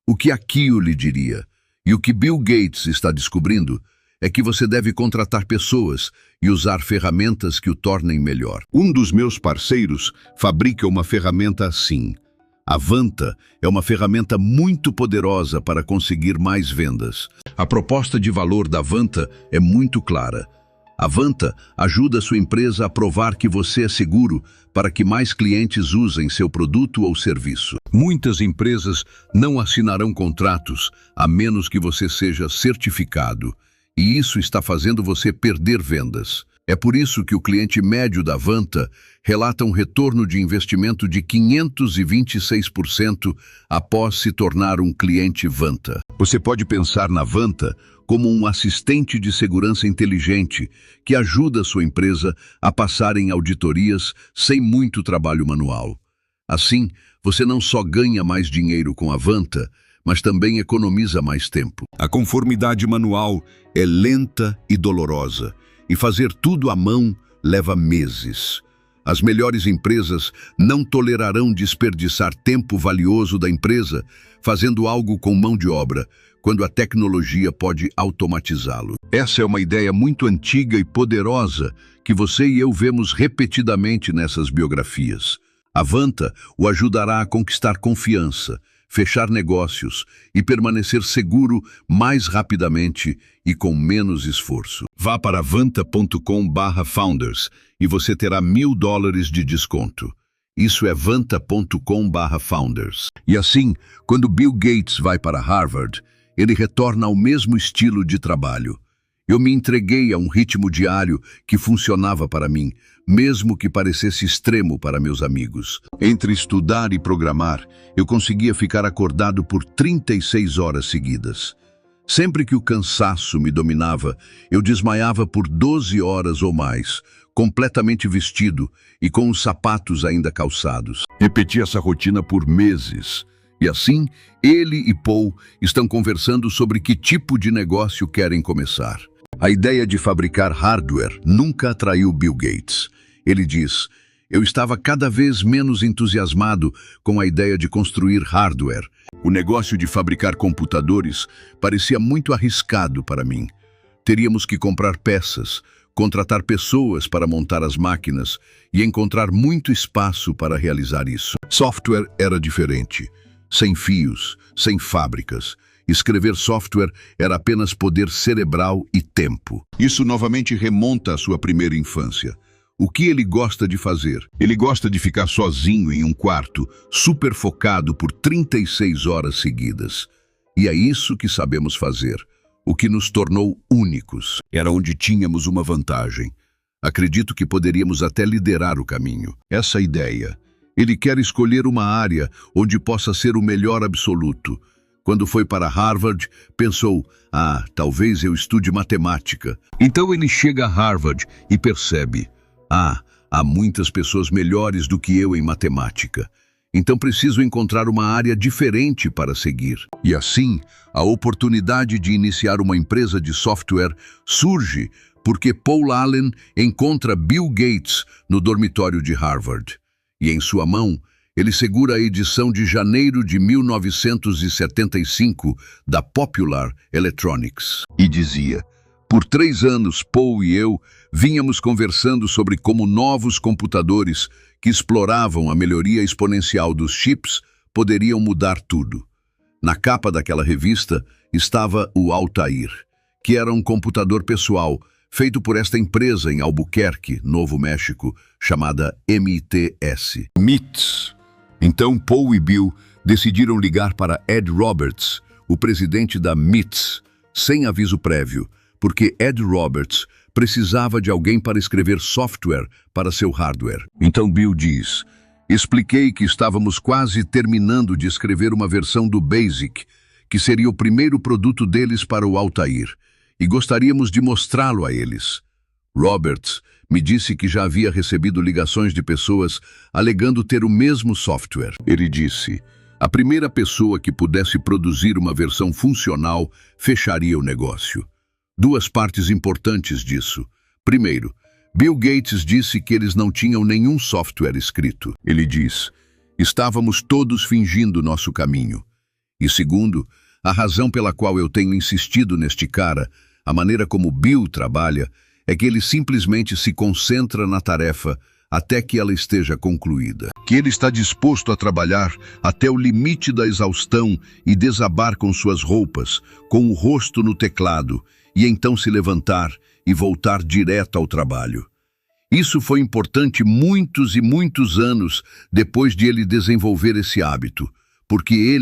O que Akio lhe diria, e o que Bill Gates está descobrindo, é que você deve contratar pessoas e usar ferramentas que o tornem melhor. Um dos meus parceiros fabrica uma ferramenta assim. A Vanta é uma ferramenta muito poderosa para conseguir mais vendas. A proposta de valor da Vanta é muito clara. A Vanta ajuda a sua empresa a provar que você é seguro para que mais clientes usem seu produto ou serviço. Muitas empresas não assinarão contratos a menos que você seja certificado, e isso está fazendo você perder vendas. É por isso que o cliente médio da Vanta relata um retorno de investimento de 526% após se tornar um cliente Vanta. Você pode pensar na Vanta como um assistente de segurança inteligente que ajuda a sua empresa a passar em auditorias sem muito trabalho manual. Assim, você não só ganha mais dinheiro com a Vanta, mas também economiza mais tempo. A conformidade manual é lenta e dolorosa, e fazer tudo à mão leva meses. As melhores empresas não tolerarão desperdiçar tempo valioso da empresa fazendo algo com mão de obra, quando a tecnologia pode automatizá-lo. Essa é uma ideia muito antiga e poderosa que você e eu vemos repetidamente nessas biografias. A Vanta o ajudará a conquistar confiança, fechar negócios e permanecer seguro mais rapidamente e com menos esforço. Vá para vanta.com/founders e você terá $1.000 de desconto. Isso é vanta.com/founders. E assim, quando Bill Gates vai para Harvard, ele retorna ao mesmo estilo de trabalho. Eu me entreguei a um ritmo diário que funcionava para mim, mesmo que parecesse extremo para meus amigos. Entre estudar e programar, eu conseguia ficar acordado por 36 horas seguidas. Sempre que o cansaço me dominava, eu desmaiava por 12 horas ou mais, completamente vestido e com os sapatos ainda calçados. Repeti essa rotina por meses. E assim, ele e Paul estão conversando sobre que tipo de negócio querem começar. A ideia de fabricar hardware nunca atraiu Bill Gates. Ele diz: eu estava cada vez menos entusiasmado com a ideia de construir hardware. O negócio de fabricar computadores parecia muito arriscado para mim. Teríamos que comprar peças, contratar pessoas para montar as máquinas e encontrar muito espaço para realizar isso. Software era diferente. Sem fios, sem fábricas. Escrever software era apenas poder cerebral e tempo. Isso novamente remonta à sua primeira infância. O que ele gosta de fazer? Ele gosta de ficar sozinho em um quarto, super focado por 36 horas seguidas. E é isso que sabemos fazer, o que nos tornou únicos. Era onde tínhamos uma vantagem. Acredito que poderíamos até liderar o caminho. Essa ideia. Ele quer escolher uma área onde possa ser o melhor absoluto. Quando foi para Harvard, pensou: talvez eu estude matemática. Então ele chega a Harvard e percebe: há muitas pessoas melhores do que eu em matemática. Então preciso encontrar uma área diferente para seguir. E assim, a oportunidade de iniciar uma empresa de software surge porque Paul Allen encontra Bill Gates no dormitório de Harvard. E em sua mão, ele segura a edição de janeiro de 1975 da Popular Electronics. E dizia: por 3 anos, Paul e eu vínhamos conversando sobre como novos computadores que exploravam a melhoria exponencial dos chips poderiam mudar tudo. Na capa daquela revista estava o Altair, que era um computador pessoal feito por esta empresa em Albuquerque, Novo México, chamada MITS. MITS. Então Paul e Bill decidiram ligar para Ed Roberts, o presidente da MITS, sem aviso prévio, porque Ed Roberts precisava de alguém para escrever software para seu hardware. Então Bill diz: expliquei que estávamos quase terminando de escrever uma versão do BASIC, que seria o primeiro produto deles para o Altair, e gostaríamos de mostrá-lo a eles. Roberts me disse que já havia recebido ligações de pessoas alegando ter o mesmo software. Ele disse: a primeira pessoa que pudesse produzir uma versão funcional fecharia o negócio. 2 partes importantes disso. Primeiro, Bill Gates disse que eles não tinham nenhum software escrito. Ele diz: estávamos todos fingindo nosso caminho. E segundo, a razão pela qual eu tenho insistido neste cara, a maneira como Bill trabalha, é que ele simplesmente se concentra na tarefa até que ela esteja concluída. Que ele está disposto a trabalhar até o limite da exaustão e desabar com suas roupas, com o rosto no teclado, e então se levantar e voltar direto ao trabalho. Isso foi importante muitos e muitos anos depois de ele desenvolver esse hábito, porque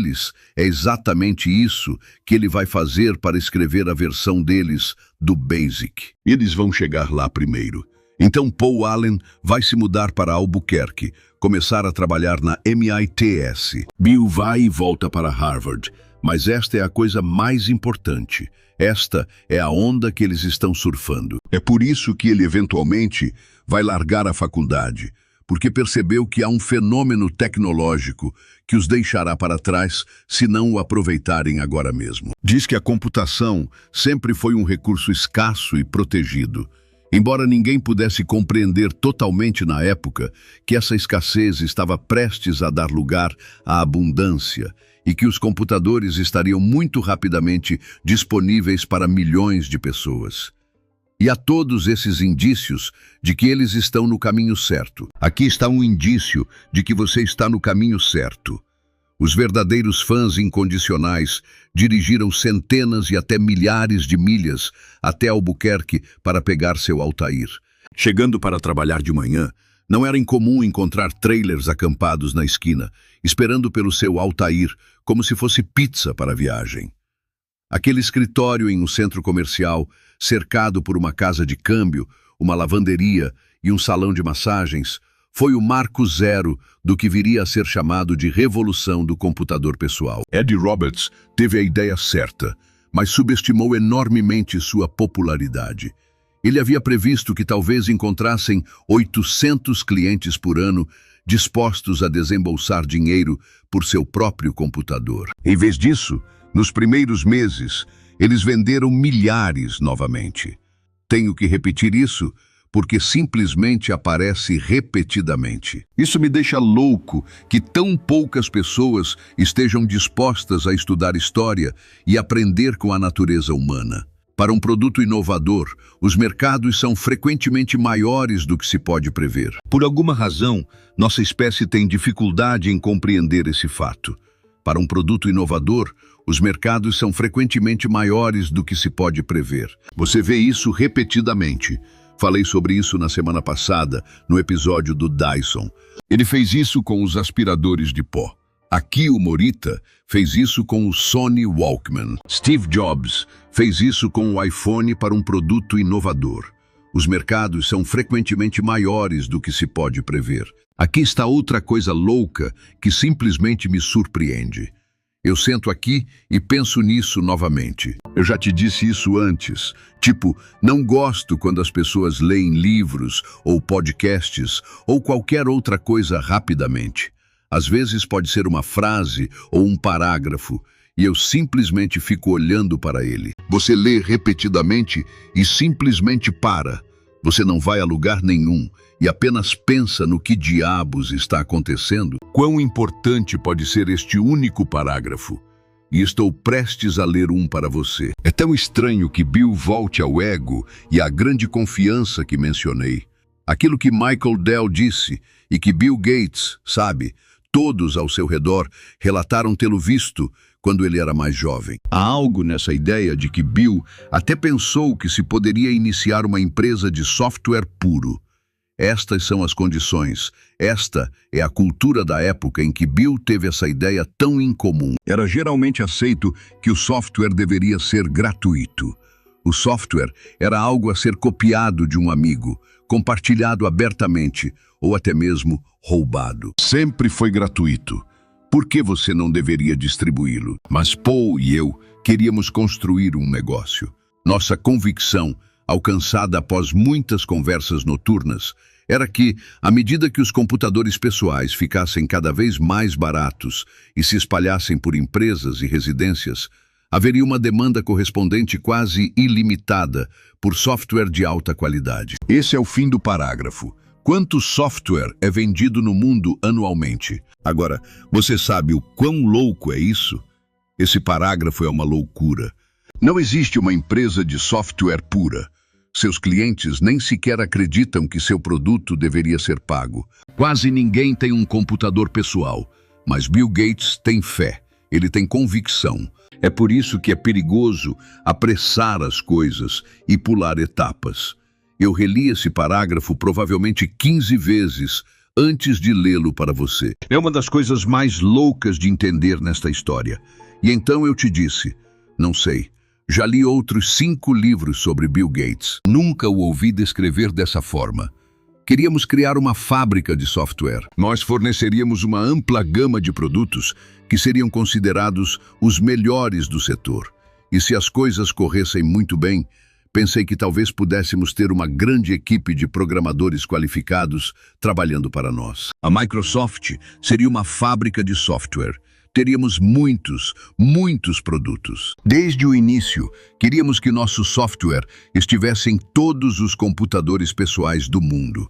é exatamente isso que ele vai fazer para escrever a versão deles do BASIC. Eles vão chegar lá primeiro. Então Paul Allen vai se mudar para Albuquerque, começar a trabalhar na MITS. Bill vai e volta para Harvard, mas esta é a coisa mais importante. Esta é a onda que eles estão surfando. É por isso que ele eventualmente vai largar a faculdade, porque percebeu que há um fenômeno tecnológico que os deixará para trás se não o aproveitarem agora mesmo. Diz que a computação sempre foi um recurso escasso e protegido, embora ninguém pudesse compreender totalmente na época que essa escassez estava prestes a dar lugar à abundância e que os computadores estariam muito rapidamente disponíveis para milhões de pessoas. E há todos esses indícios de que eles estão no caminho certo. Aqui está um indício de que você está no caminho certo. Os verdadeiros fãs incondicionais dirigiram centenas e até milhares de milhas até Albuquerque para pegar seu Altair. Chegando para trabalhar de manhã, Não era incomum encontrar trailers acampados na esquina, esperando pelo seu Altair, como se fosse pizza para a viagem. Aquele escritório em um centro comercial, cercado por uma casa de câmbio, uma lavanderia e um salão de massagens, foi o marco zero do que viria a ser chamado de revolução do computador pessoal. Ed Roberts teve a ideia certa, mas subestimou enormemente sua popularidade. Ele havia previsto que talvez encontrassem 800 clientes por ano dispostos a desembolsar dinheiro por seu próprio computador. Em vez disso, nos primeiros meses, eles venderam milhares novamente. Tenho que repetir isso porque simplesmente aparece repetidamente. Isso me deixa louco que tão poucas pessoas estejam dispostas a estudar história e aprender com a natureza humana. Para um produto inovador, os mercados são frequentemente maiores do que se pode prever. Por alguma razão, nossa espécie tem dificuldade em compreender esse fato. Para um produto inovador, os mercados são frequentemente maiores do que se pode prever. Você vê isso repetidamente. Falei sobre isso na semana passada, no episódio do Dyson. Ele fez isso com os aspiradores de pó. Akio Morita fez isso com o Sony Walkman. Steve Jobs fez isso com o iPhone para um produto inovador. Os mercados são frequentemente maiores do que se pode prever. Aqui está outra coisa louca que simplesmente me surpreende. Eu sento aqui e penso nisso novamente. Eu já te disse isso antes. Tipo, não gosto quando as pessoas leem livros ou podcasts ou qualquer outra coisa rapidamente. Às vezes pode ser uma frase ou um parágrafo e eu simplesmente fico olhando para ele. Você lê repetidamente e simplesmente para. Você não vai a lugar nenhum e apenas pensa no que diabos está acontecendo. Quão importante pode ser este único parágrafo? E estou prestes a ler um para você. É tão estranho que Bill volte ao ego e à grande confiança que mencionei. Aquilo que Michael Dell disse e que Bill Gates, sabe, todos ao seu redor relataram tê-lo visto quando ele era mais jovem. Há algo nessa ideia de que Bill até pensou que se poderia iniciar uma empresa de software puro. Estas são as condições. Esta é a cultura da época em que Bill teve essa ideia tão incomum. Era geralmente aceito que o software deveria ser gratuito. O software era algo a ser copiado de um amigo, compartilhado abertamente ou até mesmo roubado. Sempre foi gratuito. Por que você não deveria distribuí-lo? Mas Paul e eu queríamos construir um negócio. Nossa convicção, alcançada após muitas conversas noturnas, era que, à medida que os computadores pessoais ficassem cada vez mais baratos e se espalhassem por empresas e residências, haveria uma demanda correspondente quase ilimitada por software de alta qualidade. Esse é o fim do parágrafo. Quanto software é vendido no mundo anualmente? Agora, você sabe o quão louco é isso? Esse parágrafo é uma loucura. Não existe uma empresa de software pura. Seus clientes nem sequer acreditam que seu produto deveria ser pago. Quase ninguém tem um computador pessoal, mas Bill Gates tem fé, ele tem convicção. É por isso que é perigoso apressar as coisas e pular etapas. Eu reli esse parágrafo provavelmente 15 vezes antes de lê-lo para você. É uma das coisas mais loucas de entender nesta história. E então eu te disse, não sei, já li outros 5 livros sobre Bill Gates. Nunca o ouvi descrever dessa forma. Queríamos criar uma fábrica de software. Nós forneceríamos uma ampla gama de produtos que seriam considerados os melhores do setor. E se as coisas corressem muito bem, pensei que talvez pudéssemos ter uma grande equipe de programadores qualificados trabalhando para nós. A Microsoft seria uma fábrica de software. Teríamos muitos produtos. Desde o início, queríamos que nosso software estivesse em todos os computadores pessoais do mundo.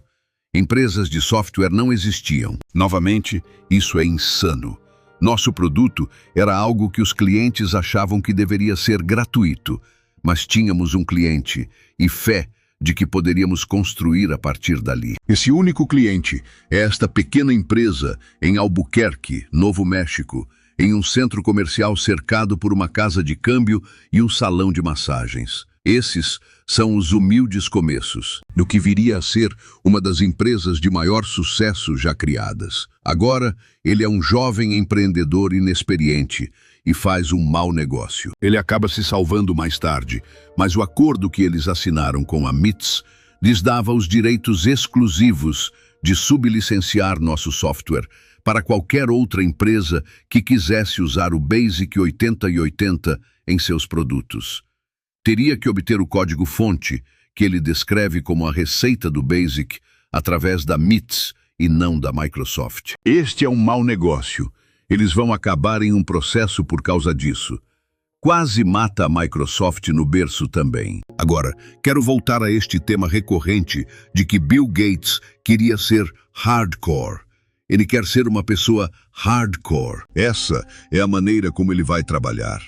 Empresas de software não existiam. Novamente, isso é insano. Nosso produto era algo que os clientes achavam que deveria ser gratuito, mas tínhamos um cliente e fé de que poderíamos construir a partir dali. Esse único cliente é esta pequena empresa em Albuquerque, Novo México, em um centro comercial cercado por uma casa de câmbio e um salão de massagens. Esses são os humildes começos, do que viria a ser uma das empresas de maior sucesso já criadas. Agora, ele é um jovem empreendedor inexperiente e faz um mau negócio. Ele acaba se salvando mais tarde, mas o acordo que eles assinaram com a MITS lhes dava os direitos exclusivos de sublicenciar nosso software para qualquer outra empresa que quisesse usar o Basic 8080 em seus produtos. Teria que obter o código-fonte, que ele descreve como a receita do Basic, através da MITS e não da Microsoft. Este é um mau negócio. Eles vão acabar em um processo por causa disso. Quase mata a Microsoft no berço também. Agora, quero voltar a este tema recorrente de que Bill Gates queria ser hardcore. Ele quer ser uma pessoa hardcore. Essa é a maneira como ele vai trabalhar.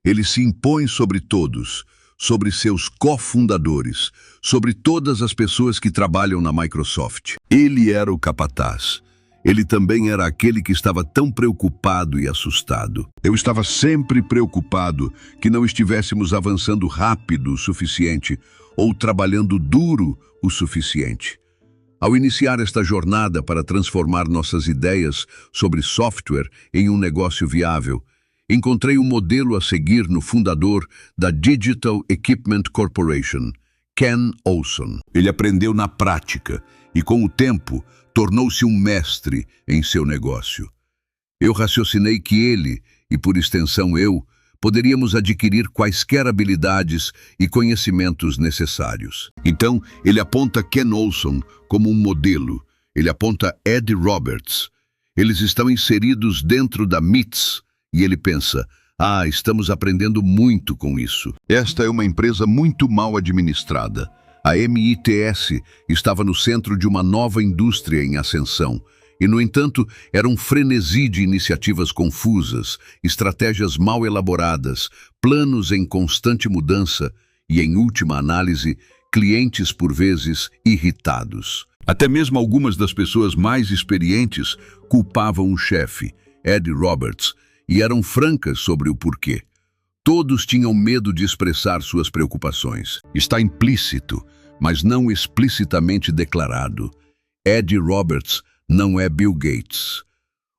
Ele se impõe sobre todos, sobre seus cofundadores, sobre todas as pessoas que trabalham na Microsoft. Ele era o capataz. Ele também era aquele que estava tão preocupado e assustado. Eu estava sempre preocupado que não estivéssemos avançando rápido o suficiente ou trabalhando duro o suficiente. Ao iniciar esta jornada para transformar nossas ideias sobre software em um negócio viável, encontrei um modelo a seguir no fundador da Digital Equipment Corporation, Ken Olson. Ele aprendeu na prática e, com o tempo, tornou-se um mestre em seu negócio. Eu raciocinei que ele, e por extensão eu, poderíamos adquirir quaisquer habilidades e conhecimentos necessários. Então, ele aponta Ken Olson como um modelo. Ele aponta Ed Roberts. Eles estão inseridos dentro da MITS e ele pensa, estamos aprendendo muito com isso. Esta é uma empresa muito mal administrada. A MITS estava no centro de uma nova indústria em ascensão e, no entanto, era um frenesi de iniciativas confusas, estratégias mal elaboradas, planos em constante mudança e, em última análise, clientes por vezes irritados. Até mesmo algumas das pessoas mais experientes culpavam o chefe, Ed Roberts, e eram francas sobre o porquê. Todos tinham medo de expressar suas preocupações. Está implícito, mas não explicitamente declarado. Ed Roberts não é Bill Gates.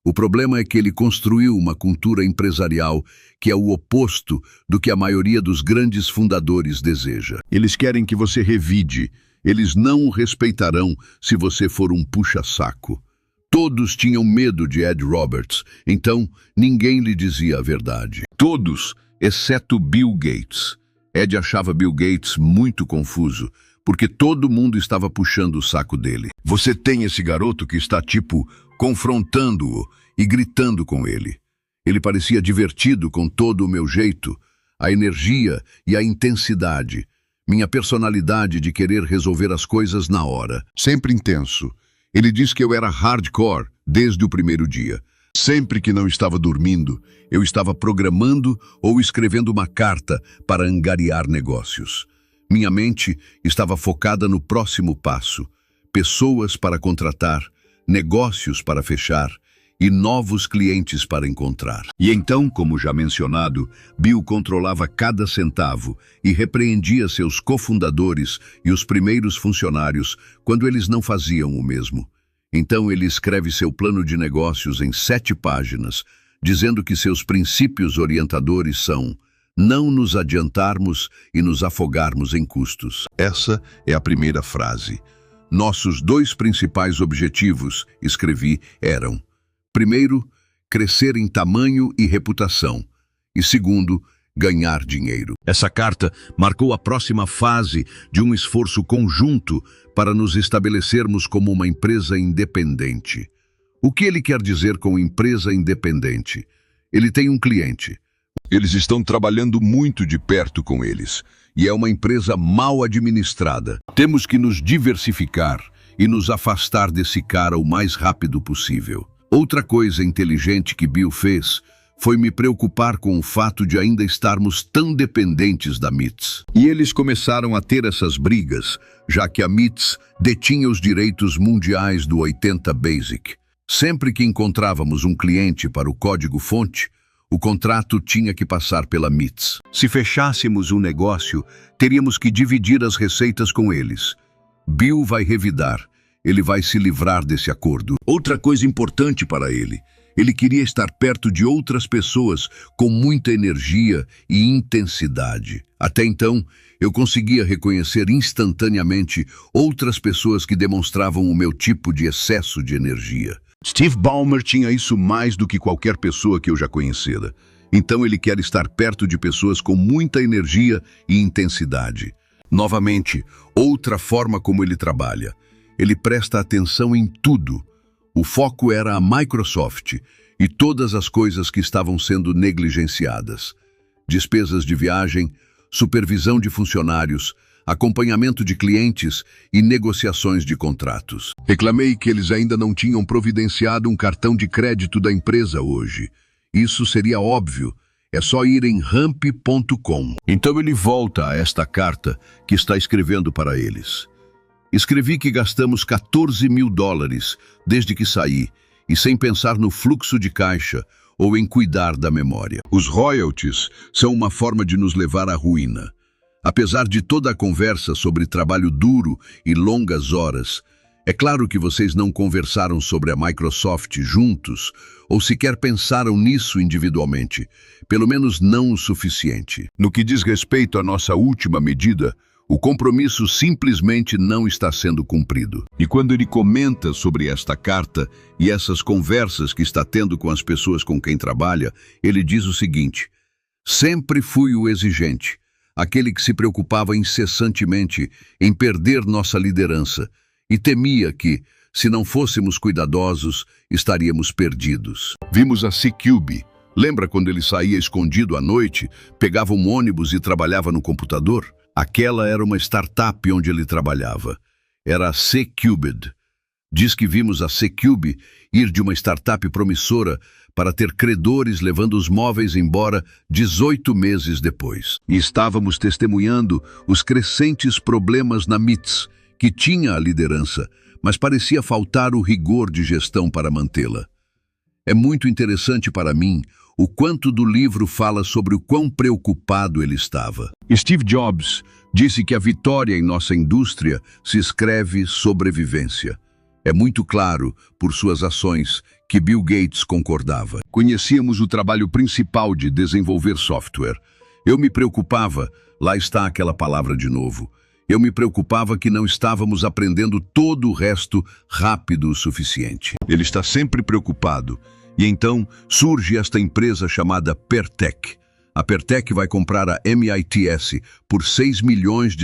O problema é que ele construiu uma cultura empresarial que é o oposto do que a maioria dos grandes fundadores deseja. Eles querem que você revide. Eles não o respeitarão se você for um puxa-saco. Todos tinham medo de Ed Roberts, então ninguém lhe dizia a verdade. Todos, exceto Bill Gates. Ed achava Bill Gates muito confuso, porque todo mundo estava puxando o saco dele. Você tem esse garoto que está, confrontando-o e gritando com ele. Ele parecia divertido com todo o meu jeito, a energia e a intensidade, minha personalidade de querer resolver as coisas na hora. Sempre intenso. Ele disse que eu era hardcore desde o primeiro dia. Sempre que não estava dormindo, eu estava programando ou escrevendo uma carta para angariar negócios. Minha mente estava focada no próximo passo, pessoas para contratar, negócios para fechar e novos clientes para encontrar. E então, como já mencionado, Bill controlava cada centavo e repreendia seus cofundadores e os primeiros funcionários quando eles não faziam o mesmo. Então ele escreve seu plano de negócios em 7 páginas, dizendo que seus princípios orientadores são não nos adiantarmos e nos afogarmos em custos. Essa é a primeira frase. Nossos 2 principais objetivos, escrevi, eram: primeiro, crescer em tamanho e reputação, e segundo, ganhar dinheiro. Essa carta marcou a próxima fase de um esforço conjunto para nos estabelecermos como uma empresa independente. O que ele quer dizer com empresa independente? Ele tem um cliente. Eles estão trabalhando muito de perto com eles, e é uma empresa mal administrada. Temos que nos diversificar e nos afastar desse cara o mais rápido possível. Outra coisa inteligente que Bill fez foi me preocupar com o fato de ainda estarmos tão dependentes da MITS. E eles começaram a ter essas brigas, já que a MITS detinha os direitos mundiais do 80 Basic. Sempre que encontrávamos um cliente para o código-fonte, O contrato tinha que passar pela MITS. Se fechássemos um negócio, teríamos que dividir as receitas com eles. Bill vai revidar. Ele vai se livrar desse acordo. Outra coisa importante para ele queria estar perto de outras pessoas com muita energia e intensidade. Até então, eu conseguia reconhecer instantaneamente outras pessoas que demonstravam o meu tipo de excesso de energia. Steve Ballmer tinha isso mais do que qualquer pessoa que eu já conhecera. Então ele quer estar perto de pessoas com muita energia e intensidade. Novamente, outra forma como ele trabalha. Ele presta atenção em tudo. O foco era a Microsoft e todas as coisas que estavam sendo negligenciadas. Despesas de viagem, supervisão de funcionários, acompanhamento de clientes e negociações de contratos. Reclamei que eles ainda não tinham providenciado um cartão de crédito da empresa hoje. Isso seria óbvio. É só ir em ramp.com. Então ele volta a esta carta que está escrevendo para eles. Escrevi que gastamos $14 mil desde que saí, e sem pensar no fluxo de caixa ou em cuidar da memória. Os royalties são uma forma de nos levar à ruína. Apesar de toda a conversa sobre trabalho duro e longas horas, é claro que vocês não conversaram sobre a Microsoft juntos ou sequer pensaram nisso individualmente, pelo menos não o suficiente. No que diz respeito à nossa última medida, o compromisso simplesmente não está sendo cumprido. E quando ele comenta sobre esta carta e essas conversas que está tendo com as pessoas com quem trabalha, ele diz o seguinte: sempre fui o exigente, aquele que se preocupava incessantemente em perder nossa liderança e temia que, se não fôssemos cuidadosos, estaríamos perdidos. Vimos a C-Cube. Lembra quando ele saía escondido à noite, pegava um ônibus e trabalhava no computador? Aquela era uma startup onde ele trabalhava. Era a C-Cubed. Diz que vimos a C-Cube ir de uma startup promissora para ter credores levando os móveis embora 18 meses depois. E estávamos testemunhando os crescentes problemas na MITS, que tinha a liderança, mas parecia faltar o rigor de gestão para mantê-la. É muito interessante para mim o quanto do livro fala sobre o quão preocupado ele estava. Steve Jobs disse que a vitória em nossa indústria se escreve sobrevivência. É muito claro, por suas ações, que Bill Gates concordava. Conhecíamos o trabalho principal de desenvolver software. Eu me preocupava, lá está aquela palavra de novo, eu me preocupava que não estávamos aprendendo todo o resto rápido o suficiente. Ele está sempre preocupado. E então surge esta empresa chamada Pertec. A Pertec vai comprar a MITS por $6 milhões.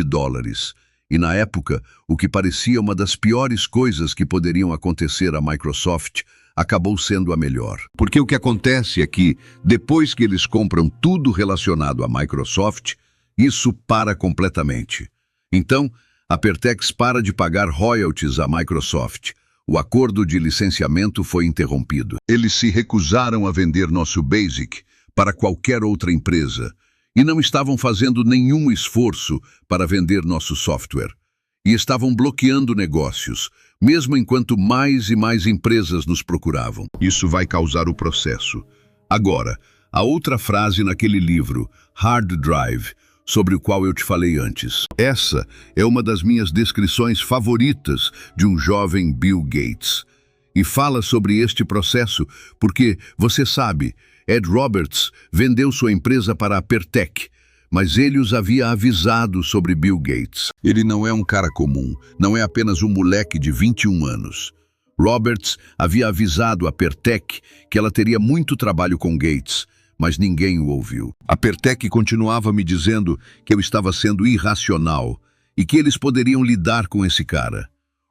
E na época, o que parecia uma das piores coisas que poderiam acontecer à Microsoft acabou sendo a melhor. Porque o que acontece é que, depois que eles compram tudo relacionado à Microsoft, isso para completamente. Então, a Pertex para de pagar royalties à Microsoft. O acordo de licenciamento foi interrompido. Eles se recusaram a vender nosso Basic para qualquer outra empresa e não estavam fazendo nenhum esforço para vender nosso software. E estavam bloqueando negócios, mesmo enquanto mais e mais empresas nos procuravam. Isso vai causar o processo. Agora, a outra frase naquele livro, Hard Drive, sobre o qual eu te falei antes. Essa é uma das minhas descrições favoritas de um jovem Bill Gates. E fala sobre este processo porque, você sabe, Ed Roberts vendeu sua empresa para a Pertec, mas ele os havia avisado sobre Bill Gates. Ele não é um cara comum, não é apenas um moleque de 21 anos. Roberts havia avisado a Pertec que ela teria muito trabalho com Gates, mas ninguém o ouviu. A Pertec continuava me dizendo que eu estava sendo irracional e que eles poderiam lidar com esse cara.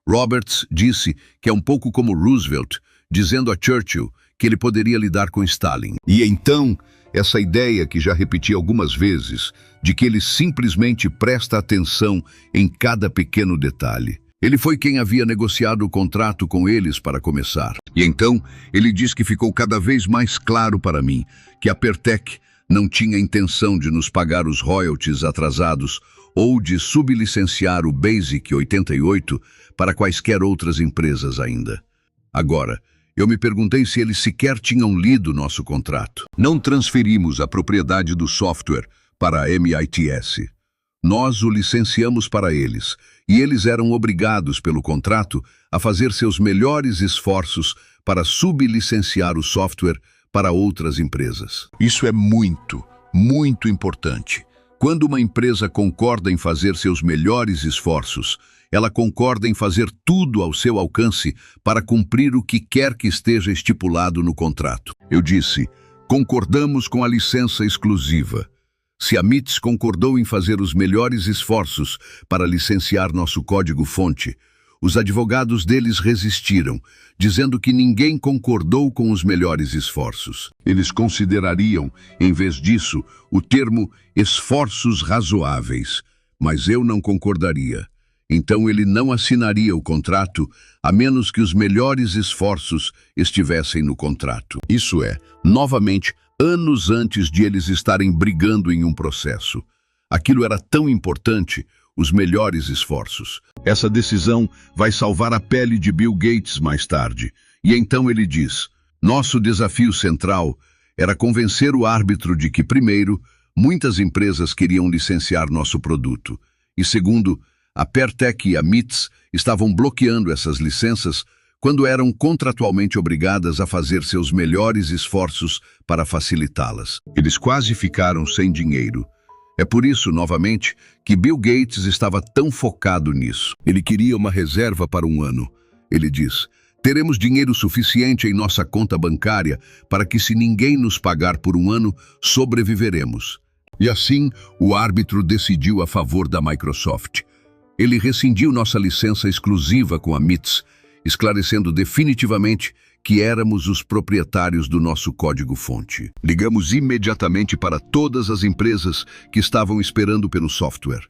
Roberts disse que é um pouco como Roosevelt, dizendo a Churchill que ele poderia lidar com Stalin. E então, essa ideia que já repeti algumas vezes, de que ele simplesmente presta atenção em cada pequeno detalhe. Ele foi quem havia negociado o contrato com eles para começar. E então, ele diz que ficou cada vez mais claro para mim que a Pertec não tinha intenção de nos pagar os royalties atrasados ou de sublicenciar o Basic 88 para quaisquer outras empresas ainda. Agora, Eu me perguntei se eles sequer tinham lido nosso contrato. Não transferimos a propriedade do software para a MITS. Nós o licenciamos para eles, e eles eram obrigados pelo contrato a fazer seus melhores esforços para sublicenciar o software para outras empresas. Isso é muito, muito importante. Quando uma empresa concorda em fazer seus melhores esforços, ela concorda em fazer tudo ao seu alcance para cumprir o que quer que esteja estipulado no contrato. Eu disse, concordamos com a licença exclusiva. Se a MITS concordou em fazer os melhores esforços para licenciar nosso código-fonte, os advogados deles resistiram, dizendo que ninguém concordou com os melhores esforços. Eles considerariam, em vez disso, o termo esforços razoáveis, mas eu não concordaria. Então ele não assinaria o contrato, a menos que os melhores esforços estivessem no contrato. Isso é, novamente, anos antes de eles estarem brigando em um processo. Aquilo era tão importante, os melhores esforços. Essa decisão vai salvar a pele de Bill Gates mais tarde. E então ele diz, nosso desafio central era convencer o árbitro de que, primeiro, muitas empresas queriam licenciar nosso produto, e segundo, a Pertec e a MITS estavam bloqueando essas licenças quando eram contratualmente obrigadas a fazer seus melhores esforços para facilitá-las. Eles quase ficaram sem dinheiro. É por isso, novamente, que Bill Gates estava tão focado nisso. Ele queria uma reserva para um ano. Ele diz, teremos dinheiro suficiente em nossa conta bancária para que, se ninguém nos pagar por um ano, sobreviveremos. E assim, o árbitro decidiu a favor da Microsoft. Ele rescindiu nossa licença exclusiva com a MITS, esclarecendo definitivamente que éramos os proprietários do nosso código-fonte. Ligamos imediatamente para todas as empresas que estavam esperando pelo software.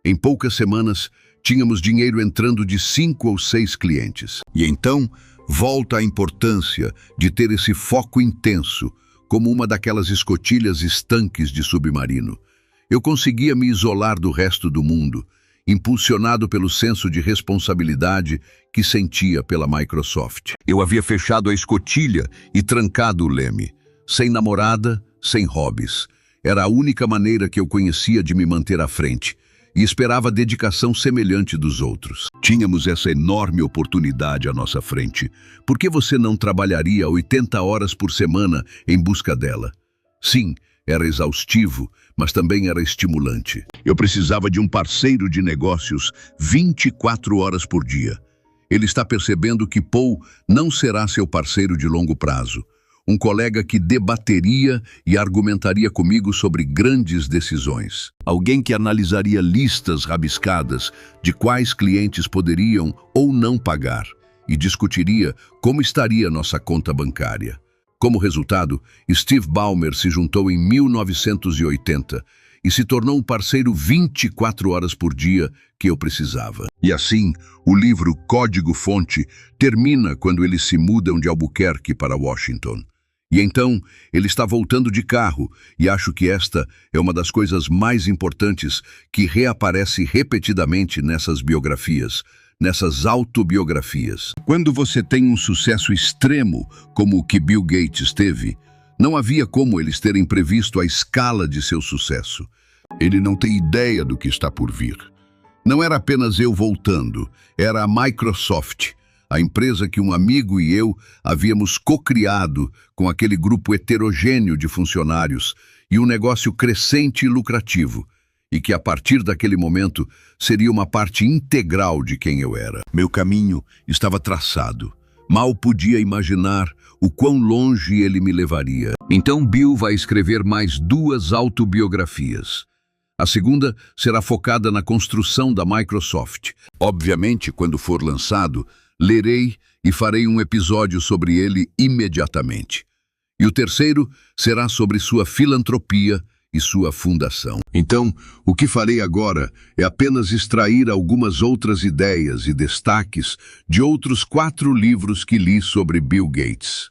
Em poucas semanas, tínhamos dinheiro entrando de 5 ou 6 clientes. E então, volta a importância de ter esse foco intenso, como uma daquelas escotilhas estanques de submarino. Eu conseguia me isolar do resto do mundo, impulsionado pelo senso de responsabilidade que sentia pela Microsoft. Eu havia fechado a escotilha e trancado o leme. Sem namorada, sem hobbies. Era a única maneira que eu conhecia de me manter à frente, e esperava dedicação semelhante dos outros. Tínhamos essa enorme oportunidade à nossa frente. Por que você não trabalharia 80 horas por semana em busca dela? Sim, era exaustivo, mas também era estimulante. Eu precisava de um parceiro de negócios 24 horas por dia. Ele está percebendo que Paul não será seu parceiro de longo prazo. Um colega que debateria e argumentaria comigo sobre grandes decisões. Alguém que analisaria listas rabiscadas de quais clientes poderiam ou não pagar e discutiria como estaria nossa conta bancária. Como resultado, Steve Ballmer se juntou em 1980 e se tornou um parceiro 24 horas por dia que eu precisava. E assim, o livro Código-Fonte termina quando eles se mudam de Albuquerque para Washington. E então, ele está voltando de carro, e acho que esta é uma das coisas mais importantes que reaparece repetidamente nessas biografias, nessas autobiografias. Quando você tem um sucesso extremo, como o que Bill Gates teve, não havia como eles terem previsto a escala de seu sucesso. Ele não tem ideia do que está por vir. Não era apenas eu voltando, era a Microsoft, a empresa que um amigo e eu havíamos co-criado com aquele grupo heterogêneo de funcionários e um negócio crescente e lucrativo, e que a partir daquele momento seria uma parte integral de quem eu era. Meu caminho estava traçado. Mal podia imaginar o quão longe ele me levaria. Então Bill vai escrever mais 2 autobiografias. A segunda será focada na construção da Microsoft. Obviamente, quando for lançado, lerei e farei um episódio sobre ele imediatamente. E o terceiro será sobre sua filantropia e sua fundação. Então, o que farei agora é apenas extrair algumas outras ideias e destaques de outros 4 livros que li sobre Bill Gates.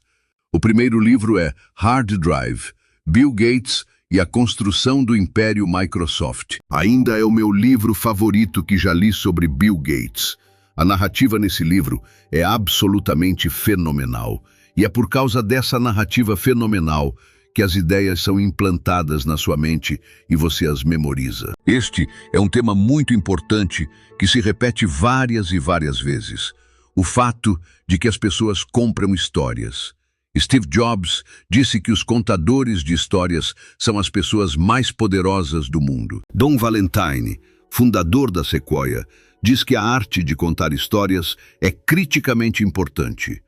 O primeiro livro é Hard Drive, Bill Gates e a construção do Império Microsoft. Ainda é o meu livro favorito que já li sobre Bill Gates. A narrativa nesse livro é absolutamente fenomenal. E é por causa dessa narrativa fenomenal que as ideias são implantadas na sua mente e você as memoriza. Este é um tema muito importante que se repete várias e várias vezes. O fato de que as pessoas compram histórias. Steve Jobs disse que os contadores de histórias são as pessoas mais poderosas do mundo. Don Valentine, fundador da Sequoia, diz que a arte de contar histórias é criticamente importante.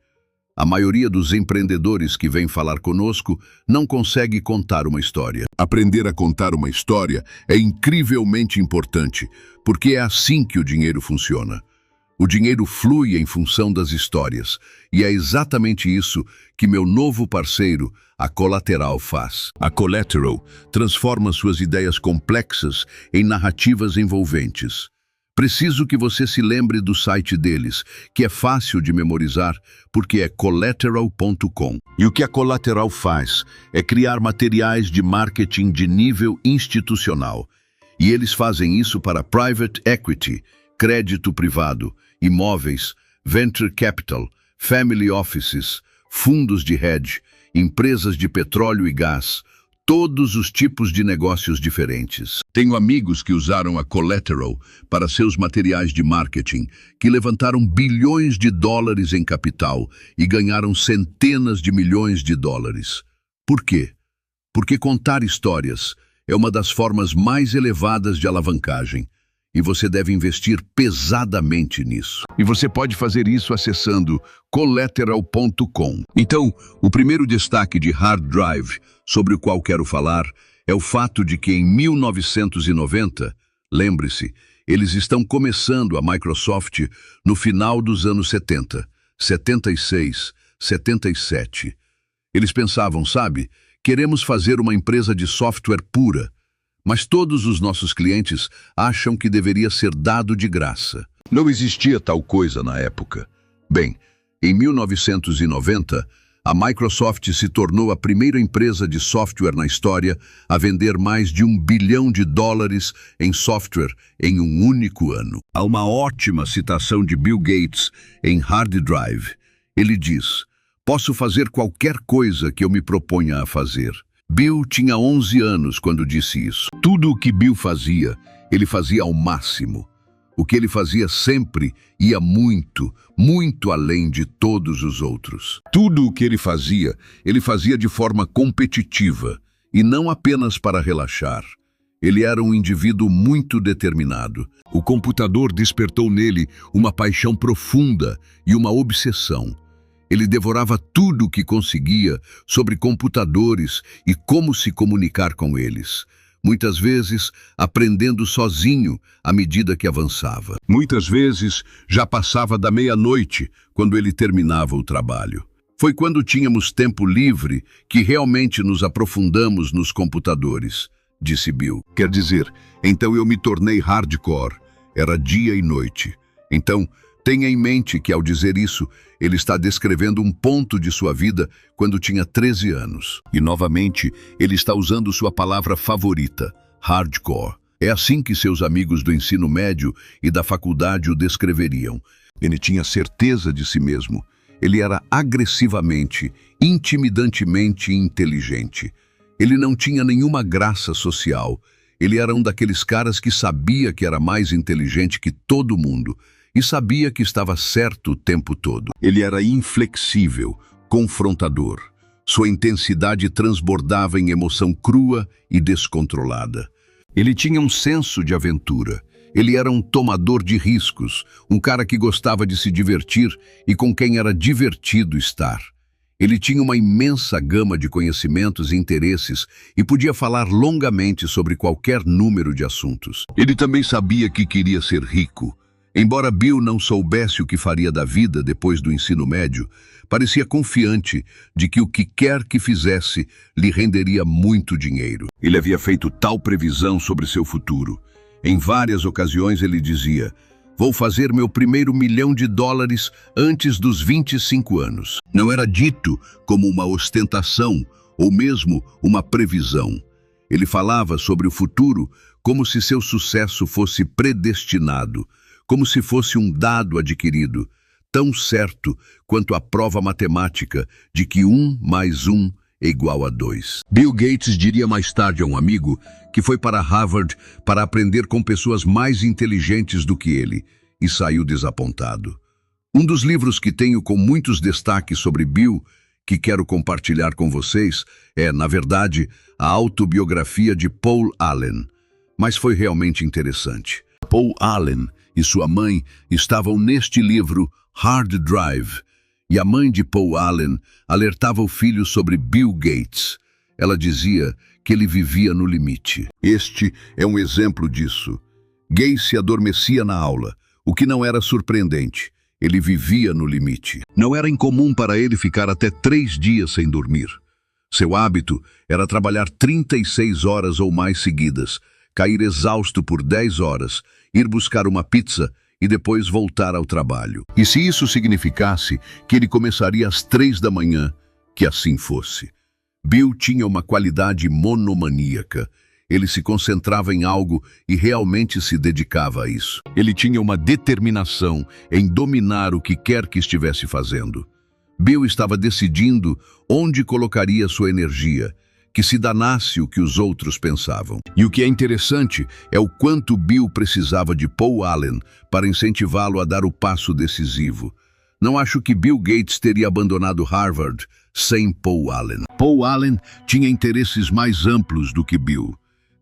A maioria dos empreendedores que vêm falar conosco não consegue contar uma história. Aprender a contar uma história é incrivelmente importante, porque é assim que o dinheiro funciona. O dinheiro flui em função das histórias, e é exatamente isso que meu novo parceiro, a Collateral, faz. A Collateral transforma suas ideias complexas em narrativas envolventes. Preciso que você se lembre do site deles, que é fácil de memorizar, porque é collateral.com. E o que a Collateral faz é criar materiais de marketing de nível institucional. E eles fazem isso para private equity, crédito privado, imóveis, venture capital, family offices, fundos de hedge, empresas de petróleo e gás, todos os tipos de negócios diferentes. Tenho amigos que usaram a Collateral para seus materiais de marketing, que levantaram bilhões de dólares em capital e ganharam centenas de milhões de dólares. Por quê? Porque contar histórias é uma das formas mais elevadas de alavancagem, e você deve investir pesadamente nisso. E você pode fazer isso acessando collateral.com. Então, o primeiro destaque de Hard Drive, sobre o qual quero falar, é o fato de que em 1990, lembre-se, eles estão começando a Microsoft no final dos anos 70, 76, 77. Eles pensavam, sabe, queremos fazer uma empresa de software pura, mas todos os nossos clientes acham que deveria ser dado de graça. Não existia tal coisa na época. Bem, em 1990, a Microsoft se tornou a primeira empresa de software na história a vender mais de $1 bilhão em software em um único ano. Há uma ótima citação de Bill Gates em Hard Drive. Ele diz: "Posso fazer qualquer coisa que eu me proponha a fazer." Bill tinha 11 anos quando disse isso. Tudo o que Bill fazia, ele fazia ao máximo. O que ele fazia sempre ia muito, muito além de todos os outros. Tudo o que ele fazia de forma competitiva, e não apenas para relaxar. Ele era um indivíduo muito determinado. O computador despertou nele uma paixão profunda e uma obsessão. Ele devorava tudo o que conseguia sobre computadores e como se comunicar com eles. Muitas vezes aprendendo sozinho à medida que avançava. Muitas vezes já passava da meia-noite quando ele terminava o trabalho. Foi quando tínhamos tempo livre que realmente nos aprofundamos nos computadores, disse Bill. Quer dizer, então eu me tornei hardcore. Era dia e noite. Então, tenha em mente que, ao dizer isso, ele está descrevendo um ponto de sua vida quando tinha 13 anos. E, novamente, ele está usando sua palavra favorita, hardcore. É assim que seus amigos do ensino médio e da faculdade o descreveriam. Ele tinha certeza de si mesmo. Ele era agressivamente, intimidantemente inteligente. Ele não tinha nenhuma graça social. Ele era um daqueles caras que sabia que era mais inteligente que todo mundo e sabia que estava certo o tempo todo. Ele era inflexível, confrontador. Sua intensidade transbordava em emoção crua e descontrolada. Ele tinha um senso de aventura. Ele era um tomador de riscos, um cara que gostava de se divertir e com quem era divertido estar. Ele tinha uma imensa gama de conhecimentos e interesses e podia falar longamente sobre qualquer número de assuntos. Ele também sabia que queria ser rico. Embora Bill não soubesse o que faria da vida depois do ensino médio, parecia confiante de que o que quer que fizesse lhe renderia muito dinheiro. Ele havia feito tal previsão sobre seu futuro. Em várias ocasiões ele dizia: "Vou fazer meu primeiro $1 milhão antes dos 25 anos." Não era dito como uma ostentação ou mesmo uma previsão. Ele falava sobre o futuro como se seu sucesso fosse predestinado, como se fosse um dado adquirido, tão certo quanto a prova matemática de que 1 mais 1 é igual a 2. Bill Gates diria mais tarde a um amigo que foi para Harvard para aprender com pessoas mais inteligentes do que ele e saiu desapontado. Um dos livros que tenho com muitos destaques sobre Bill, que quero compartilhar com vocês, é, na verdade, a autobiografia de Paul Allen. Mas foi realmente interessante. Paul Allen e sua mãe estavam neste livro Hard Drive, e a mãe de Paul Allen alertava o filho sobre Bill Gates. Ela dizia que ele vivia no limite. Este é um exemplo disso. Gates se adormecia na aula, o que não era surpreendente. Ele vivia no limite. Não era incomum para ele ficar até 3 dias sem dormir. Seu hábito era trabalhar 36 horas ou mais seguidas, cair exausto por 10 horas, ir buscar uma pizza e depois voltar ao trabalho. E se isso significasse que ele começaria às 3 da manhã, que assim fosse. Bill tinha uma qualidade monomaníaca. Ele se concentrava em algo e realmente se dedicava a isso. Ele tinha uma determinação em dominar o que quer que estivesse fazendo. Bill estava decidindo onde colocaria sua energia, que se danasse o que os outros pensavam. E o que é interessante é o quanto Bill precisava de Paul Allen para incentivá-lo a dar o passo decisivo. Não acho que Bill Gates teria abandonado Harvard sem Paul Allen. Paul Allen tinha interesses mais amplos do que Bill.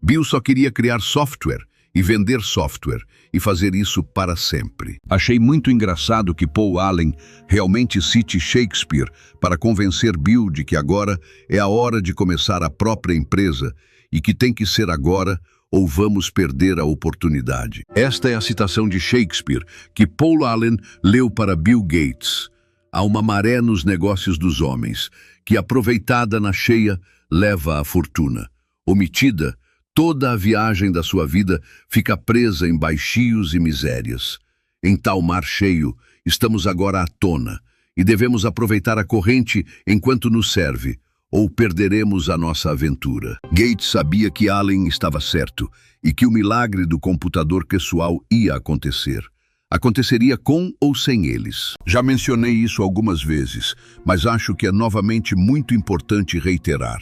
Bill só queria criar software e vender software e fazer isso para sempre. Achei muito engraçado que Paul Allen realmente cite Shakespeare para convencer Bill de que agora é a hora de começar a própria empresa e que tem que ser agora ou vamos perder a oportunidade. Esta é a citação de Shakespeare que Paul Allen leu para Bill Gates. Há uma maré nos negócios dos homens que, aproveitada na cheia, leva à fortuna. Omitida, toda a viagem da sua vida fica presa em baixios e misérias. Em tal mar cheio, estamos agora à tona, e devemos aproveitar a corrente enquanto nos serve, ou perderemos a nossa aventura. Gates sabia que Allen estava certo, e que o milagre do computador pessoal ia acontecer. Aconteceria com ou sem eles. Já mencionei isso algumas vezes, mas acho que é novamente muito importante reiterar.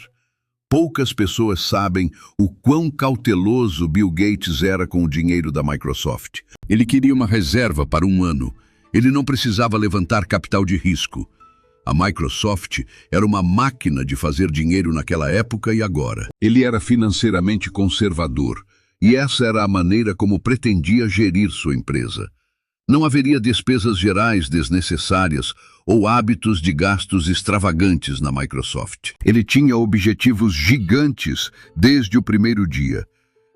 Poucas pessoas sabem o quão cauteloso Bill Gates era com o dinheiro da Microsoft. Ele queria uma reserva para 1 ano. Ele não precisava levantar capital de risco. A Microsoft era uma máquina de fazer dinheiro naquela época e agora. Ele era financeiramente conservador, e essa era a maneira como pretendia gerir sua empresa. Não haveria despesas gerais desnecessárias ou hábitos de gastos extravagantes na Microsoft. Ele tinha objetivos gigantes desde o primeiro dia.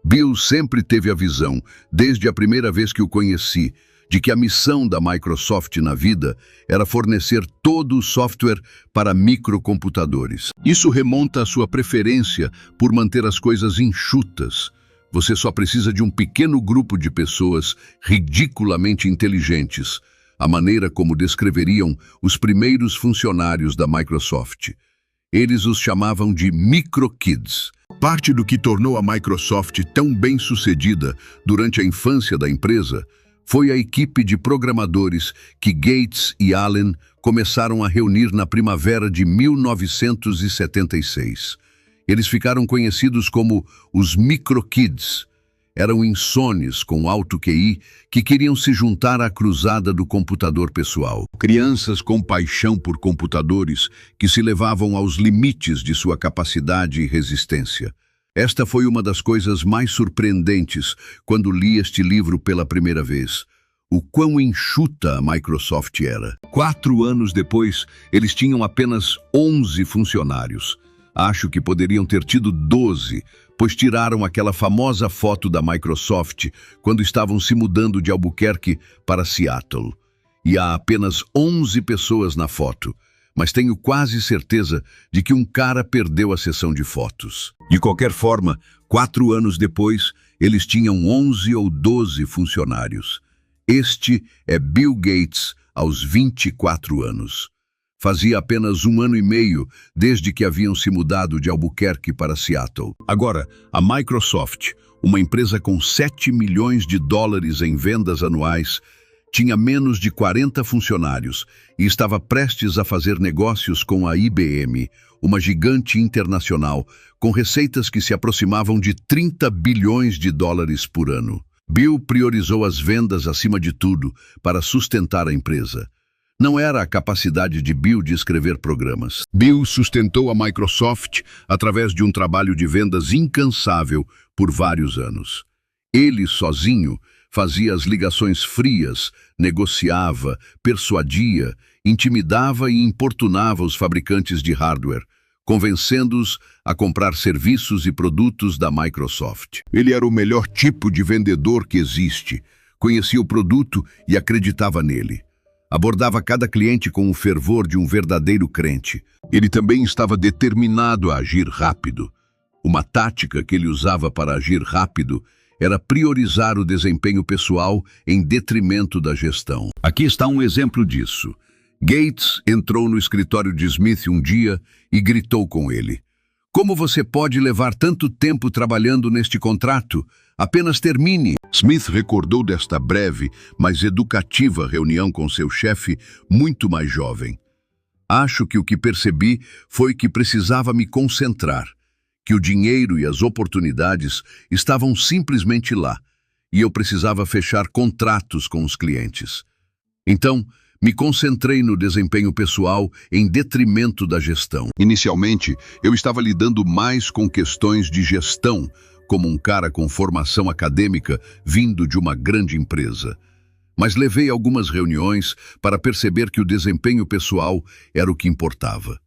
Bill sempre teve a visão, desde a primeira vez que o conheci, de que a missão da Microsoft na vida era fornecer todo o software para microcomputadores. Isso remonta à sua preferência por manter as coisas enxutas. Você só precisa de um pequeno grupo de pessoas ridiculamente inteligentes, a maneira como descreveriam os primeiros funcionários da Microsoft. Eles os chamavam de microkids. Parte do que tornou a Microsoft tão bem-sucedida durante a infância da empresa foi a equipe de programadores que Gates e Allen começaram a reunir na primavera de 1976. Eles ficaram conhecidos como os microkids. Eram insones com alto QI que queriam se juntar à cruzada do computador pessoal. Crianças com paixão por computadores que se levavam aos limites de sua capacidade e resistência. Esta foi uma das coisas mais surpreendentes quando li este livro pela primeira vez. O quão enxuta a Microsoft era. 4 anos depois, eles tinham apenas 11 funcionários. Acho que poderiam ter tido 12, pois tiraram aquela famosa foto da Microsoft quando estavam se mudando de Albuquerque para Seattle. E há apenas 11 pessoas na foto, mas tenho quase certeza de que um cara perdeu a sessão de fotos. De qualquer forma, 4 anos depois, eles tinham 11 ou 12 funcionários. Este é Bill Gates aos 24 anos. Fazia apenas 1 ano e meio desde que haviam se mudado de Albuquerque para Seattle. Agora, a Microsoft, uma empresa com 7 milhões de dólares em vendas anuais, tinha menos de 40 funcionários e estava prestes a fazer negócios com a IBM, uma gigante internacional, com receitas que se aproximavam de 30 bilhões de dólares por ano. Bill priorizou as vendas acima de tudo para sustentar a empresa. Não era a capacidade de Bill de escrever programas. Bill sustentou a Microsoft através de um trabalho de vendas incansável por vários anos. Ele, sozinho, fazia as ligações frias, negociava, persuadia, intimidava e importunava os fabricantes de hardware, convencendo-os a comprar serviços e produtos da Microsoft. Ele era o melhor tipo de vendedor que existe. Conhecia o produto e acreditava nele. Abordava cada cliente com o fervor de um verdadeiro crente. Ele também estava determinado a agir rápido. Uma tática que ele usava para agir rápido era priorizar o desempenho pessoal em detrimento da gestão. Aqui está um exemplo disso. Gates entrou no escritório de Smith um dia e gritou com ele: "Como você pode levar tanto tempo trabalhando neste contrato? Apenas termine." Smith recordou desta breve, mas educativa reunião com seu chefe, muito mais jovem. "Acho que o que percebi foi que precisava me concentrar, que o dinheiro e as oportunidades estavam simplesmente lá, e eu precisava fechar contratos com os clientes. Então, me concentrei no desempenho pessoal em detrimento da gestão. Inicialmente, eu estava lidando mais com questões de gestão, como um cara com formação acadêmica vindo de uma grande empresa. Mas levei algumas reuniões para perceber que o desempenho pessoal era o que importava.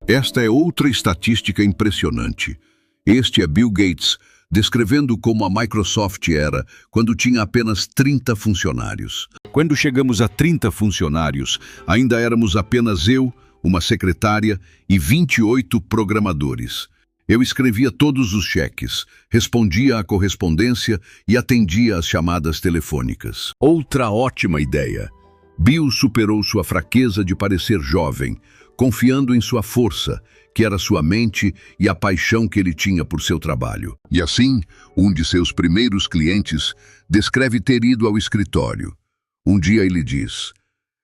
Esta é outra estatística impressionante. Este é Bill Gates, descrevendo como a Microsoft era quando tinha apenas 30 funcionários. Quando chegamos a 30 funcionários, ainda éramos apenas eu, uma secretária e 28 programadores. Eu escrevia todos os cheques, respondia à correspondência e atendia às chamadas telefônicas. Outra ótima ideia. Bill superou sua fraqueza de parecer jovem, confiando em sua força, que era sua mente e a paixão que ele tinha por seu trabalho. E assim, um de seus primeiros clientes descreve ter ido ao escritório. Um dia ele diz: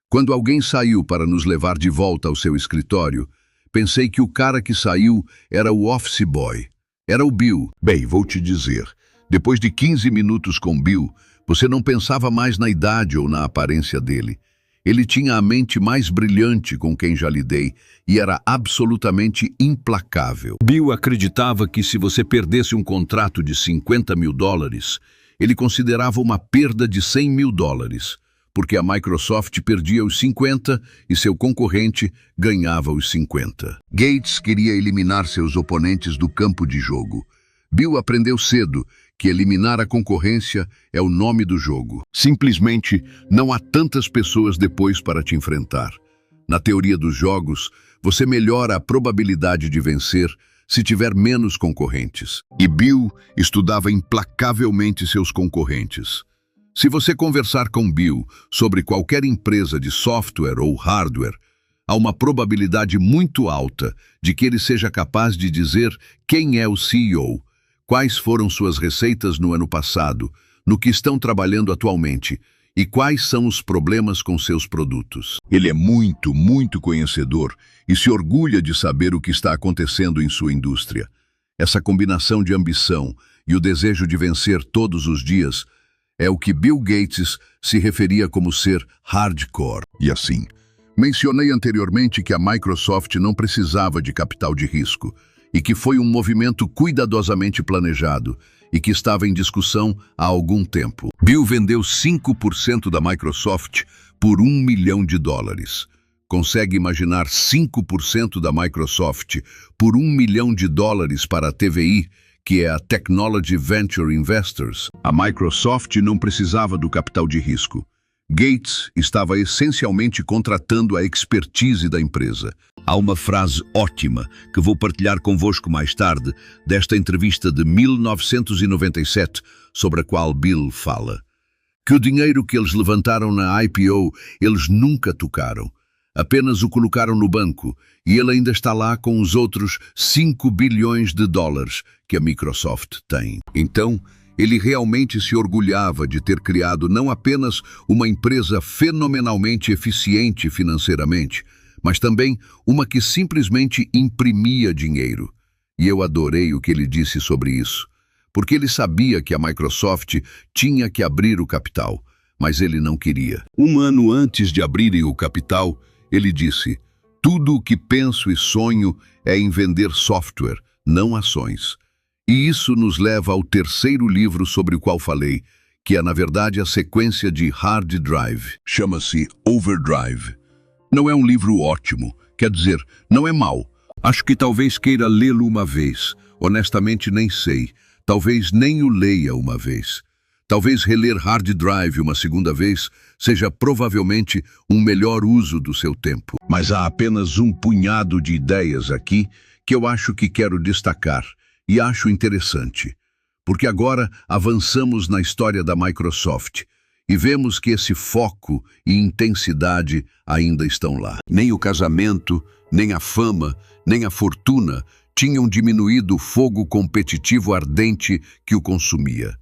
"Quando alguém saiu para nos levar de volta ao seu escritório, pensei que o cara que saiu era o office boy. Era o Bill." Bem, vou te dizer, depois de 15 minutos com Bill, você não pensava mais na idade ou na aparência dele. Ele tinha a mente mais brilhante com quem já lidei e era absolutamente implacável. Bill acreditava que se você perdesse um contrato de 50 mil dólares, ele considerava uma perda de 100 mil dólares, porque a Microsoft perdia os 50 e seu concorrente ganhava os 50. Gates queria eliminar seus oponentes do campo de jogo. Bill aprendeu cedo que eliminar a concorrência é o nome do jogo. Simplesmente não há tantas pessoas depois para te enfrentar. Na teoria dos jogos, você melhora a probabilidade de vencer se tiver menos concorrentes. E Bill estudava implacavelmente seus concorrentes. Se você conversar com Bill sobre qualquer empresa de software ou hardware, há uma probabilidade muito alta de que ele seja capaz de dizer quem é o CEO, quais foram suas receitas no ano passado, no que estão trabalhando atualmente e quais são os problemas com seus produtos. Ele é muito conhecedor e se orgulha de saber o que está acontecendo em sua indústria. Essa combinação de ambição e o desejo de vencer todos os dias é o que Bill Gates se referia como ser hardcore. E assim, mencionei anteriormente que a Microsoft não precisava de capital de risco e que foi um movimento cuidadosamente planejado e que estava em discussão há algum tempo. Bill vendeu 5% da Microsoft por $1 milhão. Consegue imaginar 5% da Microsoft por $1 milhão para a TVI, que é a Technology Venture Investors? A Microsoft não precisava do capital de risco. Gates estava essencialmente contratando a expertise da empresa. Há uma frase ótima que vou partilhar convosco mais tarde, desta entrevista de 1997, sobre a qual Bill fala. Que o dinheiro que eles levantaram na IPO, eles nunca tocaram. Apenas o colocaram no banco e ele ainda está lá com os outros 5 bilhões de dólares que a Microsoft tem. Então, ele realmente se orgulhava de ter criado não apenas uma empresa fenomenalmente eficiente financeiramente, mas também uma que simplesmente imprimia dinheiro. E eu adorei o que ele disse sobre isso, porque ele sabia que a Microsoft tinha que abrir o capital, mas ele não queria. Um ano antes de abrirem o capital, ele disse: "Tudo o que penso e sonho é em vender software, não ações." E isso nos leva ao terceiro livro sobre o qual falei, que é, na verdade, a sequência de Hard Drive. Chama-se Overdrive. Não é um livro ótimo, quer dizer, não é mau. Acho que talvez queira lê-lo uma vez. Honestamente, nem sei. Talvez nem o leia uma vez. Talvez reler Hard Drive uma segunda vez seja provavelmente um melhor uso do seu tempo. Mas há apenas um punhado de ideias aqui que eu acho que quero destacar e acho interessante. Porque agora avançamos na história da Microsoft e vemos que esse foco e intensidade ainda estão lá. Nem o casamento, nem a fama, nem a fortuna tinham diminuído o fogo competitivo ardente que o consumia.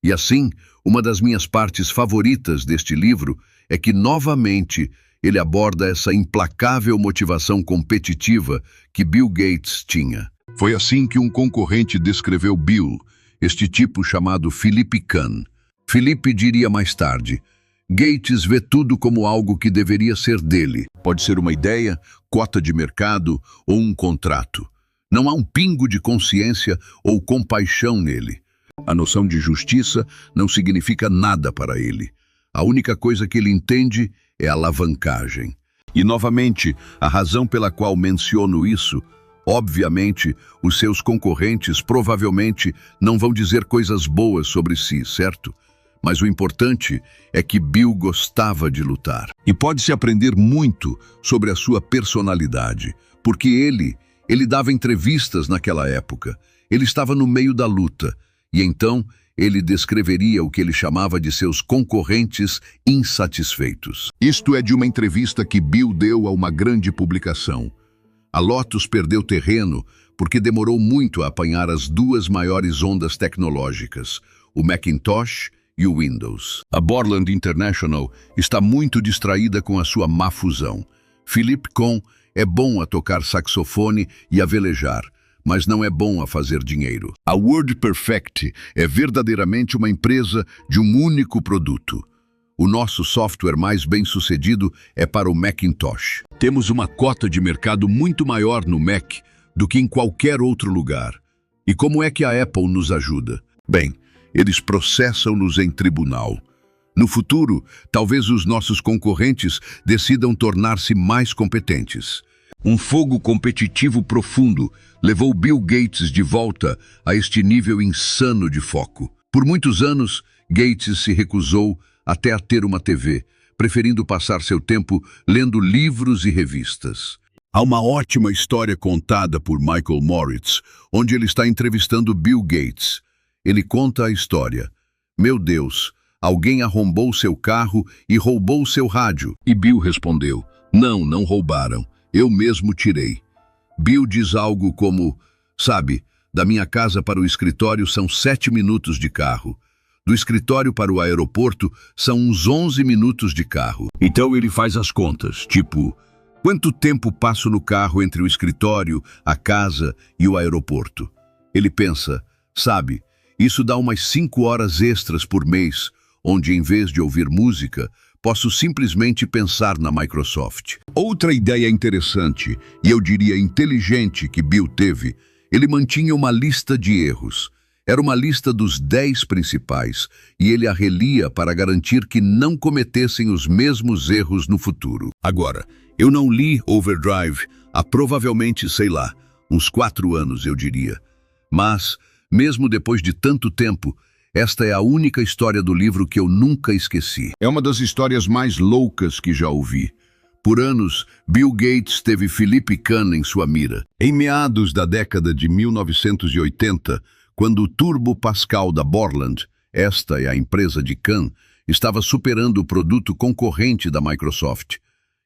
E assim, uma das minhas partes favoritas deste livro é que, novamente, ele aborda essa implacável motivação competitiva que Bill Gates tinha. Foi assim que um concorrente descreveu Bill, este tipo chamado Philip Kahn. Philip diria mais tarde: "Gates vê tudo como algo que deveria ser dele. Pode ser uma ideia, cota de mercado ou um contrato. Não há um pingo de consciência ou compaixão nele. A noção de justiça não significa nada para ele. A única coisa que ele entende é alavancagem." E, novamente, a razão pela qual menciono isso, obviamente, os seus concorrentes provavelmente não vão dizer coisas boas sobre si, certo? Mas o importante é que Bill gostava de lutar. E pode-se aprender muito sobre a sua personalidade, porque ele dava entrevistas naquela época. Ele estava no meio da luta. E então ele descreveria o que ele chamava de seus concorrentes insatisfeitos. Isto é de uma entrevista que Bill deu a uma grande publicação. A Lotus perdeu terreno porque demorou muito a apanhar as duas maiores ondas tecnológicas, o Macintosh e o Windows. A Borland International está muito distraída com a sua má fusão. Philip Kahn é bom a tocar saxofone e a velejar, mas não é bom a fazer dinheiro. A WordPerfect é verdadeiramente uma empresa de um único produto. O nosso software mais bem-sucedido é para o Macintosh. Temos uma cota de mercado muito maior no Mac do que em qualquer outro lugar. E como é que a Apple nos ajuda? Bem, eles processam-nos em tribunal. No futuro, talvez os nossos concorrentes decidam tornar-se mais competentes. Um fogo competitivo profundo levou Bill Gates de volta a este nível insano de foco. Por muitos anos, Gates se recusou até a ter uma TV, preferindo passar seu tempo lendo livros e revistas. Há uma ótima história contada por Michael Moritz, onde ele está entrevistando Bill Gates. Ele conta a história. "Meu Deus, alguém arrombou seu carro e roubou seu rádio." E Bill respondeu: Não roubaram. Eu mesmo tirei." Bill diz algo como: "Sabe, da minha casa para o escritório são 7 minutos de carro. Do escritório para o aeroporto são uns 11 minutos de carro." Então ele faz as contas, tipo, quanto tempo passo no carro entre o escritório, a casa e o aeroporto? Ele pensa, sabe, isso dá umas 5 horas extras por mês, onde em vez de ouvir música, posso simplesmente pensar na Microsoft. Outra ideia interessante, e eu diria inteligente, que Bill teve, ele mantinha uma lista de erros. Era uma lista dos 10 principais, e ele a relia para garantir que não cometessem os mesmos erros no futuro. Agora, eu não li Overdrive há provavelmente, sei lá, uns 4 anos, eu diria. Mas, mesmo depois de tanto tempo, esta é a única história do livro que eu nunca esqueci. É uma das histórias mais loucas que já ouvi. Por anos, Bill Gates teve Philip Kahn em sua mira. Em meados da década de 1980, quando o Turbo Pascal da Borland, esta é a empresa de Kahn, estava superando o produto concorrente da Microsoft.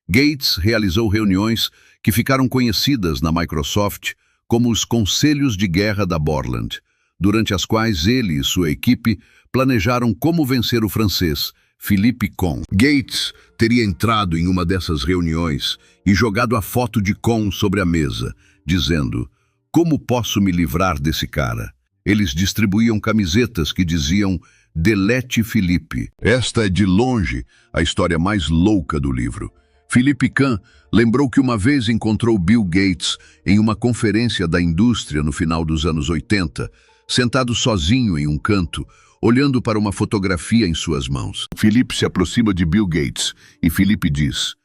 Gates realizou reuniões que ficaram conhecidas na Microsoft como os Conselhos de Guerra da Borland, durante as quais ele e sua equipe planejaram como vencer o francês Philippe Con. Gates teria entrado em uma dessas reuniões e jogado a foto de Con sobre a mesa, dizendo: "Como posso me livrar desse cara?" Eles distribuíam camisetas que diziam "Delete Philippe". Esta é de longe a história mais louca do livro. Philippe Kahn lembrou que uma vez encontrou Bill Gates em uma conferência da indústria no final dos anos 80, sentado sozinho em um canto, olhando para uma fotografia em suas mãos. Philippe se aproxima de Bill Gates e Philippe diz: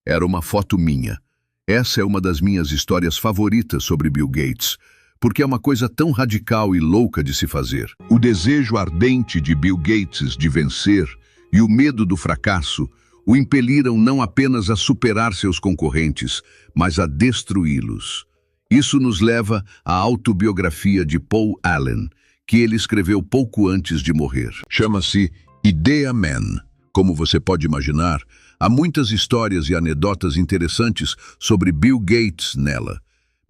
"Era uma foto minha. Essa é uma das minhas histórias favoritas sobre Bill Gates, porque é uma coisa tão radical e louca de se fazer." O desejo ardente de Bill Gates de vencer e o medo do fracasso o impeliram não apenas a superar seus concorrentes, mas a destruí-los. Isso nos leva à autobiografia de Paul Allen, que ele escreveu pouco antes de morrer. Chama-se Idea Man. Como você pode imaginar, há muitas histórias e anedotas interessantes sobre Bill Gates nela.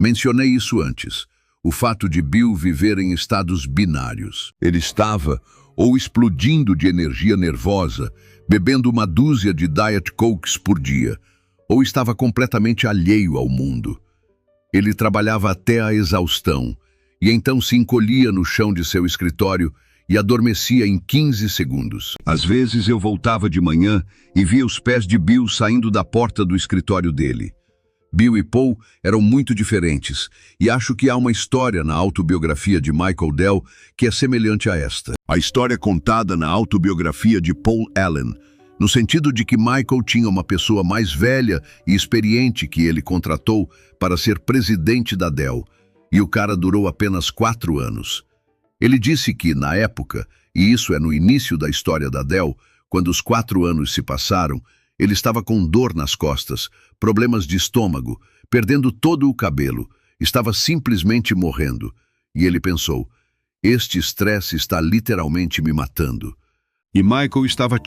Mencionei isso antes. O fato de Bill viver em estados binários. Ele estava ou explodindo de energia nervosa, bebendo uma dúzia de Diet Cokes por dia, ou estava completamente alheio ao mundo. Ele trabalhava até a exaustão, e então se encolhia no chão de seu escritório e adormecia em 15 segundos. Às vezes eu voltava de manhã e via os pés de Bill saindo da porta do escritório dele. Bill e Paul eram muito diferentes, e acho que há uma história na autobiografia de Michael Dell que é semelhante a esta. A história contada na autobiografia de Paul Allen, no sentido de que Michael tinha uma pessoa mais velha e experiente que ele contratou para ser presidente da Dell, e o cara durou apenas 4 anos. Ele disse que, na época, e isso é no início da história da Dell, quando os 4 anos se passaram, ele estava com dor nas costas, problemas de estômago, perdendo todo o cabelo, estava simplesmente morrendo. E ele pensou: este estresse está literalmente me matando. E Michael estava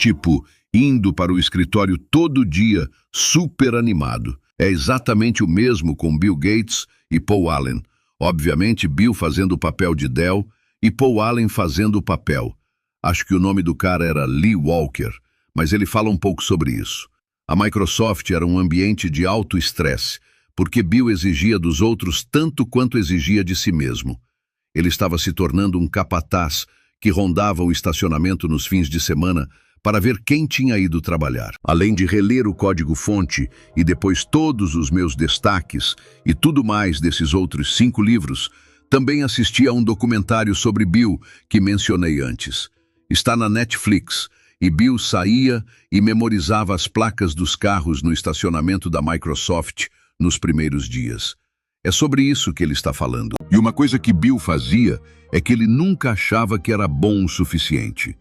indo para o escritório todo dia, super animado. É exatamente o mesmo com Bill Gates e Paul Allen. Obviamente, Bill fazendo o papel de Dell e Paul Allen fazendo o papel. Acho que o nome do cara era Lee Walker, mas ele fala um pouco sobre isso. A Microsoft era um ambiente de alto estresse, porque Bill exigia dos outros tanto quanto exigia de si mesmo. Ele estava se tornando um capataz que rondava o estacionamento nos fins de semana para ver quem tinha ido trabalhar. Além de reler o código-fonte e depois todos os meus destaques e tudo mais desses outros 5 livros, também assisti a um documentário sobre Bill que mencionei antes. Está na Netflix, e Bill saía e memorizava as placas dos carros no estacionamento da Microsoft nos primeiros dias. É sobre isso que ele está falando. E uma coisa que Bill fazia é que ele nunca achava que era bom o suficiente.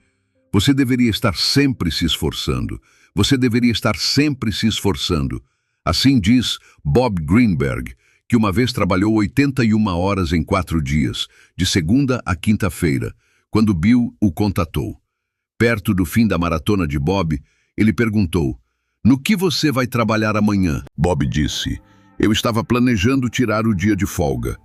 Você deveria estar sempre se esforçando. Você deveria estar sempre se esforçando. Assim diz Bob Greenberg, que uma vez trabalhou 81 horas em 4 dias, de segunda a quinta-feira, quando Bill o contatou. Perto do fim da maratona de Bob, ele perguntou: "No que você vai trabalhar amanhã?" Bob disse: "Eu estava planejando tirar o dia de folga."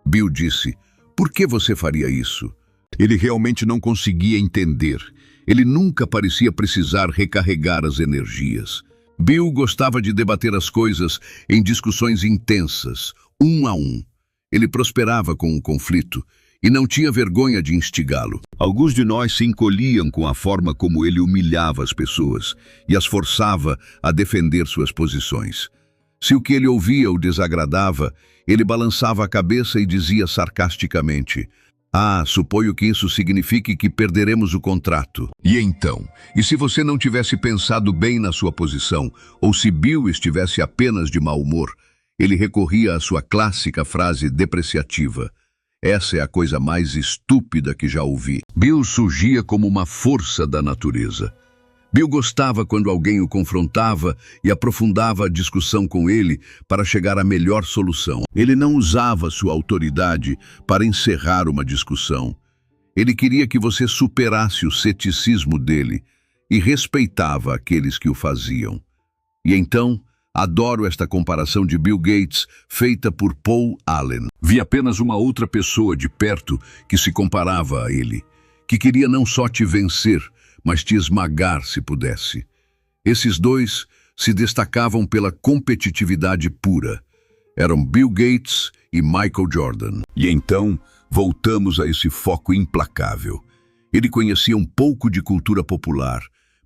Bill disse: "Por que você faria isso?" Ele realmente não conseguia entender. Ele nunca parecia precisar recarregar as energias. Bill gostava de debater as coisas em discussões intensas, 1 a 1. Ele prosperava com o conflito e não tinha vergonha de instigá-lo. Alguns de nós se encolhiam com a forma como ele humilhava as pessoas e as forçava a defender suas posições. Se o que ele ouvia o desagradava, ele balançava a cabeça e dizia sarcasticamente: "Ah, suponho que isso signifique que perderemos o contrato." E então? E se você não tivesse pensado bem na sua posição, ou se Bill estivesse apenas de mau humor, ele recorria à sua clássica frase depreciativa: "Essa é a coisa mais estúpida que já ouvi." Bill surgia como uma força da natureza. Bill gostava quando alguém o confrontava e aprofundava a discussão com ele para chegar à melhor solução. Ele não usava sua autoridade para encerrar uma discussão. Ele queria que você superasse o ceticismo dele e respeitava aqueles que o faziam. E então, Adoro esta comparação de Bill Gates feita por Paul Allen. Vi apenas uma outra pessoa de perto que se comparava a ele, que queria não só te vencer, mas te esmagar se pudesse. Esses dois se destacavam pela competitividade pura. Eram Bill Gates e Michael Jordan. E então, voltamos a esse foco implacável. Ele conhecia um pouco de cultura popular,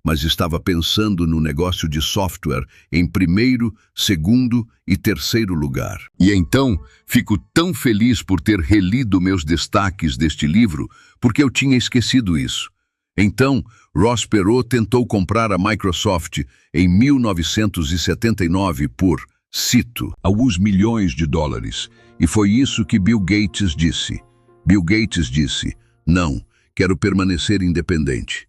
mas estava pensando no negócio de software em primeiro, segundo e terceiro lugar. E então, fico tão feliz por ter relido meus destaques deste livro, porque eu tinha esquecido isso. Então, Ross Perot tentou comprar a Microsoft em 1979 por, cito, alguns milhões de dólares. E foi isso que Bill Gates disse. Bill Gates disse, não, quero permanecer independente.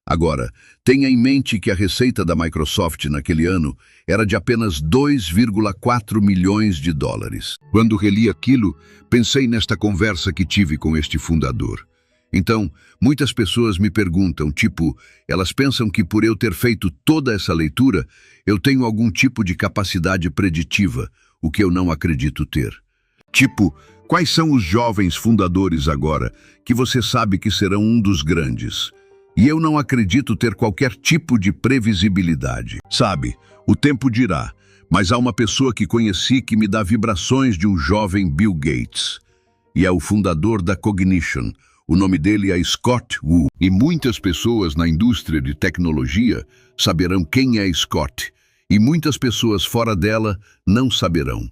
Agora, tenha em mente que a receita da Microsoft naquele ano era de apenas 2,4 milhões de dólares. Quando reli aquilo, pensei nesta conversa que tive com este fundador. Então, muitas pessoas me perguntam, elas pensam que por eu ter feito toda essa leitura, eu tenho algum tipo de capacidade preditiva, o que eu não acredito ter. Quais são os jovens fundadores agora que você sabe que serão um dos grandes? E eu não acredito ter qualquer tipo de previsibilidade. Sabe, o tempo dirá, mas há uma pessoa que conheci que me dá vibrações de um jovem Bill Gates. E é o fundador da Cognition. O nome dele é Scott Wu. E muitas pessoas na indústria de tecnologia saberão quem é Scott. E muitas pessoas fora dela não saberão.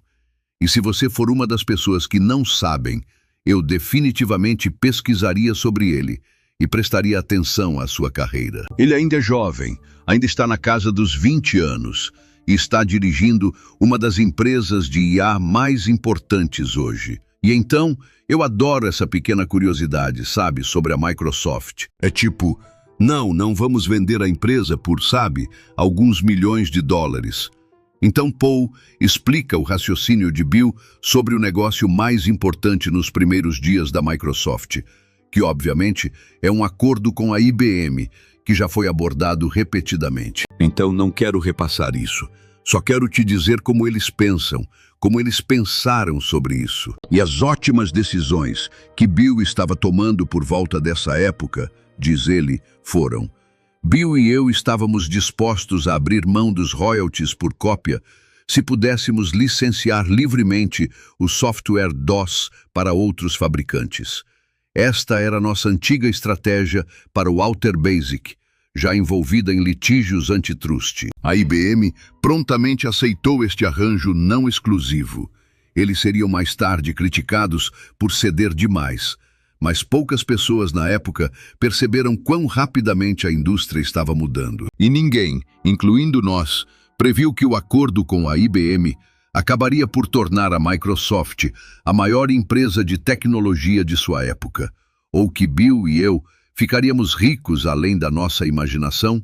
E se você for uma das pessoas que não sabem, eu definitivamente pesquisaria sobre ele e prestaria atenção à sua carreira. Ele ainda é jovem, ainda está na casa dos 20 anos e está dirigindo uma das empresas de IA mais importantes hoje. E então, eu adoro essa pequena curiosidade, sabe, sobre a Microsoft. É não vamos vender a empresa por, alguns milhões de dólares. Então Paul explica o raciocínio de Bill sobre o negócio mais importante nos primeiros dias da Microsoft, que obviamente é um acordo com a IBM, que já foi abordado repetidamente. Então não quero repassar isso, só quero te dizer como eles pensam, como eles pensaram sobre isso. E as ótimas decisões que Bill estava tomando por volta dessa época, diz ele, foram: Bill e eu estávamos dispostos a abrir mão dos royalties por cópia se pudéssemos licenciar livremente o software DOS para outros fabricantes. Esta era nossa antiga estratégia para o Alter Basic, já envolvida em litígios antitrust. A IBM prontamente aceitou este arranjo não exclusivo. Eles seriam mais tarde criticados por ceder demais, mas poucas pessoas na época perceberam quão rapidamente a indústria estava mudando. E ninguém, incluindo nós, previu que o acordo com a IBM acabaria por tornar a Microsoft a maior empresa de tecnologia de sua época, ou que Bill e eu ficaríamos ricos além da nossa imaginação.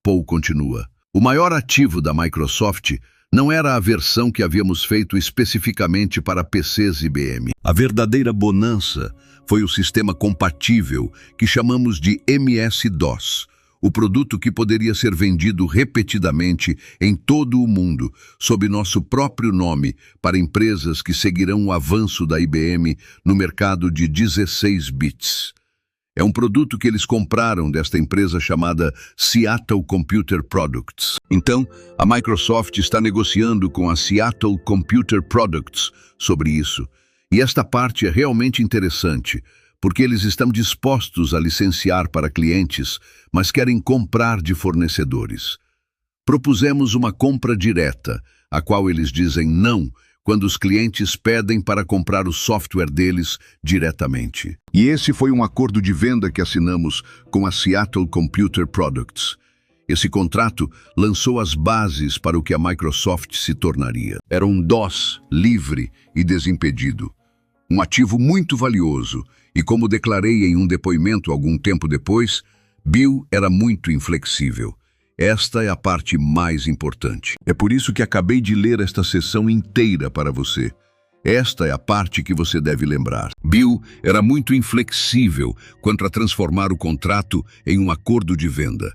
Paul continua. O maior ativo da Microsoft não era a versão que havíamos feito especificamente para PCs IBM. A verdadeira bonança foi o sistema compatível que chamamos de MS-DOS, o produto que poderia ser vendido repetidamente em todo o mundo, sob nosso próprio nome, para empresas que seguirão o avanço da IBM no mercado de 16 bits. É um produto que eles compraram desta empresa chamada Seattle Computer Products. Então, a Microsoft está negociando com a Seattle Computer Products sobre isso. E esta parte é realmente interessante, porque eles estão dispostos a licenciar para clientes, mas querem comprar de fornecedores. Propusemos uma compra direta, a qual eles dizem não quando os clientes pedem para comprar o software deles diretamente. E esse foi um acordo de venda que assinamos com a Seattle Computer Products. Esse contrato lançou as bases para o que a Microsoft se tornaria. Era um DOS livre e desimpedido. Um ativo muito valioso, e como declarei em um depoimento algum tempo depois, Bill era muito inflexível. Esta é a parte mais importante. É por isso que acabei de ler esta sessão inteira para você. Esta é a parte que você deve lembrar. Bill era muito inflexível quanto a transformar o contrato em um acordo de venda.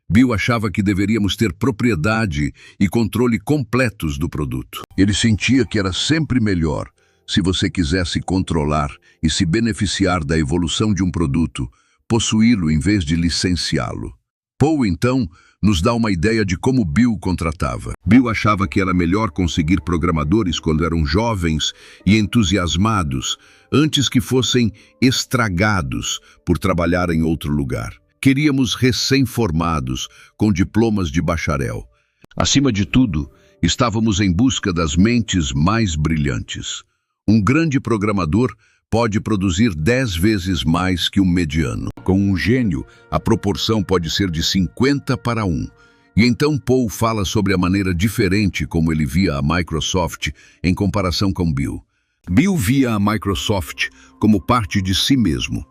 Bill achava que deveríamos ter propriedade e controle completos do produto. Ele sentia que era sempre melhor, se você quisesse controlar e se beneficiar da evolução de um produto, possuí-lo em vez de licenciá-lo. Paul, então, nos dá uma ideia de como Bill contratava. Bill achava que era melhor conseguir programadores quando eram jovens e entusiasmados, antes que fossem estragados por trabalhar em outro lugar. Queríamos recém-formados, com diplomas de bacharel. Acima de tudo, estávamos em busca das mentes mais brilhantes. Um grande programador pode produzir 10 vezes mais que um mediano. Com um gênio, a proporção pode ser de 50:1. E então Paul fala sobre a maneira diferente como ele via a Microsoft em comparação com Bill. Bill via a Microsoft como parte de si mesmo.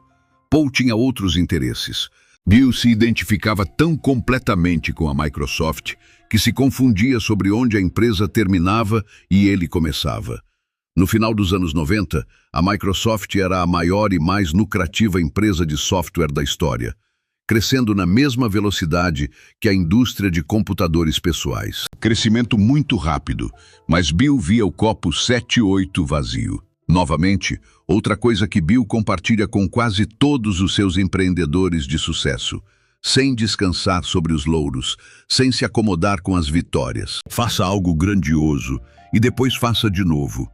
Paul tinha outros interesses. Bill se identificava tão completamente com a Microsoft que se confundia sobre onde a empresa terminava e ele começava. No final dos anos 90, a Microsoft era a maior e mais lucrativa empresa de software da história, crescendo na mesma velocidade que a indústria de computadores pessoais. Crescimento muito rápido, mas Bill via o copo 7/8 vazio. Novamente, outra coisa que Bill compartilha com quase todos os seus empreendedores de sucesso: sem descansar sobre os louros, sem se acomodar com as vitórias. Faça algo grandioso e depois faça de novo.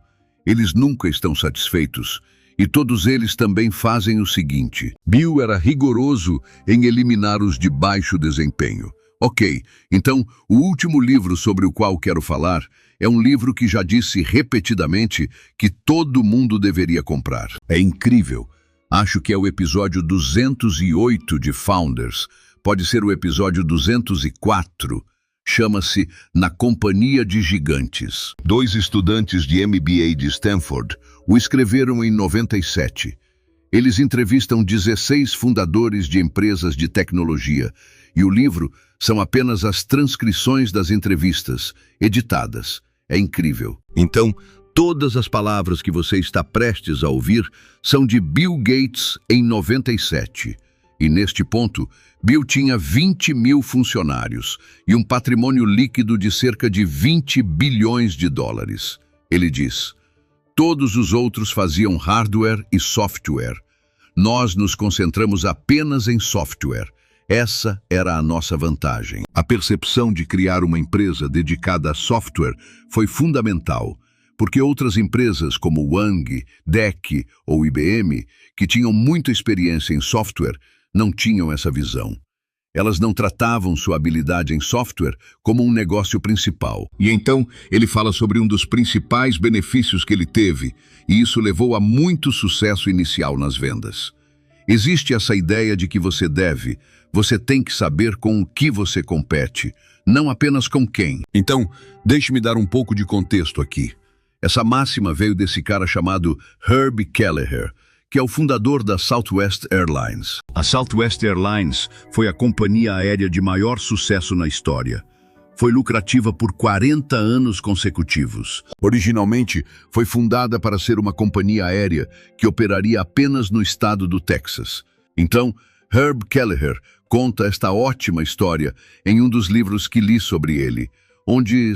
Eles nunca estão satisfeitos, e todos eles também fazem o seguinte. Bill era rigoroso em eliminar os de baixo desempenho. Ok, então o último livro sobre o qual quero falar é um livro que já disse repetidamente que todo mundo deveria comprar. É incrível. Acho que é o episódio 208 de Founders. Pode ser o episódio 204. Chama-se Na Companhia de Gigantes. 2 estudantes de MBA de Stanford o escreveram em 97. Eles entrevistam 16 fundadores de empresas de tecnologia e o livro são apenas as transcrições das entrevistas, editadas. É incrível. Então, todas as palavras que você está prestes a ouvir são de Bill Gates em 97. E neste ponto, Bill tinha 20 mil funcionários e um patrimônio líquido de cerca de 20 bilhões de dólares. Ele diz: todos os outros faziam hardware e software. Nós nos concentramos apenas em software. Essa era a nossa vantagem. A percepção de criar uma empresa dedicada a software foi fundamental, porque outras empresas como Wang, DEC ou IBM, que tinham muita experiência em software, não tinham essa visão. Elas não tratavam sua habilidade em software como um negócio principal. E então ele fala sobre um dos principais benefícios que ele teve, e isso levou a muito sucesso inicial nas vendas. Existe essa ideia de que você tem que saber com o que você compete, não apenas com quem. Então, deixe-me dar um pouco de contexto aqui. Essa máxima veio desse cara chamado Herb Kelleher, que é o fundador da Southwest Airlines. A Southwest Airlines foi a companhia aérea de maior sucesso na história. Foi lucrativa por 40 anos consecutivos. Originalmente, foi fundada para ser uma companhia aérea que operaria apenas no estado do Texas. Então, Herb Kelleher conta esta ótima história em um dos livros que li sobre ele, onde,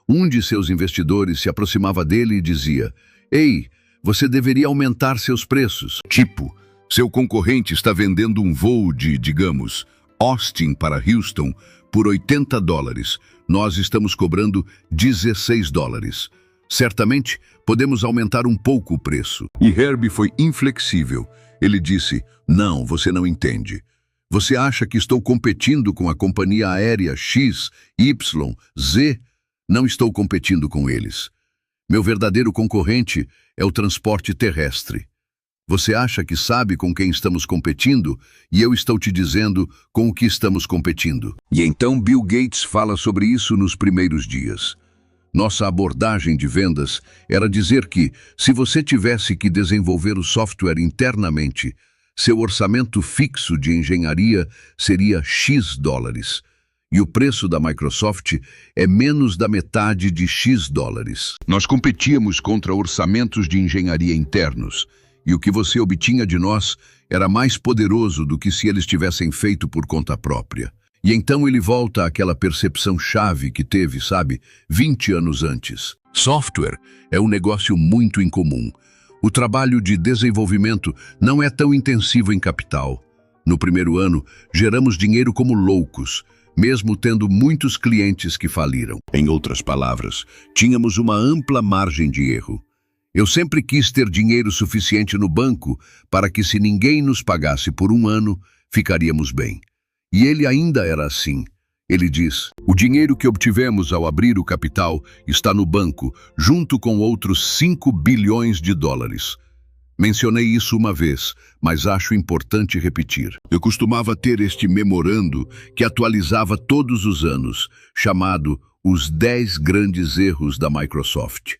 um de seus investidores se aproximava dele e dizia: "Ei, você deveria aumentar seus preços. Tipo, seu concorrente está vendendo um voo de, digamos, Austin para Houston por $80. Nós estamos cobrando $16. Certamente, podemos aumentar um pouco o preço." E Herb foi inflexível. Ele disse: "Não, você não entende. Você acha que estou competindo com a companhia aérea X, Y, Z? Não estou competindo com eles. Meu verdadeiro concorrente é o transporte terrestre. Você acha que sabe com quem estamos competindo? E eu estou te dizendo com o que estamos competindo." E então Bill Gates fala sobre isso nos primeiros dias. Nossa abordagem de vendas era dizer que, se você tivesse que desenvolver o software internamente, seu orçamento fixo de engenharia seria X dólares. E o preço da Microsoft é menos da metade de X dólares. Nós competíamos contra orçamentos de engenharia internos, e o que você obtinha de nós era mais poderoso do que se eles tivessem feito por conta própria. E então ele volta àquela percepção-chave que teve, sabe, 20 anos antes. Software é um negócio muito incomum. O trabalho de desenvolvimento não é tão intensivo em capital. No primeiro ano, geramos dinheiro como loucos, mesmo tendo muitos clientes que faliram. Em outras palavras, tínhamos uma ampla margem de erro. Eu sempre quis ter dinheiro suficiente no banco para que, se ninguém nos pagasse por um ano, ficaríamos bem. E ele ainda era assim. Ele diz: o dinheiro que obtivemos ao abrir o capital está no banco, junto com outros 5 bilhões de dólares. Mencionei isso uma vez, mas acho importante repetir. Eu costumava ter este memorando que atualizava todos os anos, chamado Os 10 Grandes Erros da Microsoft.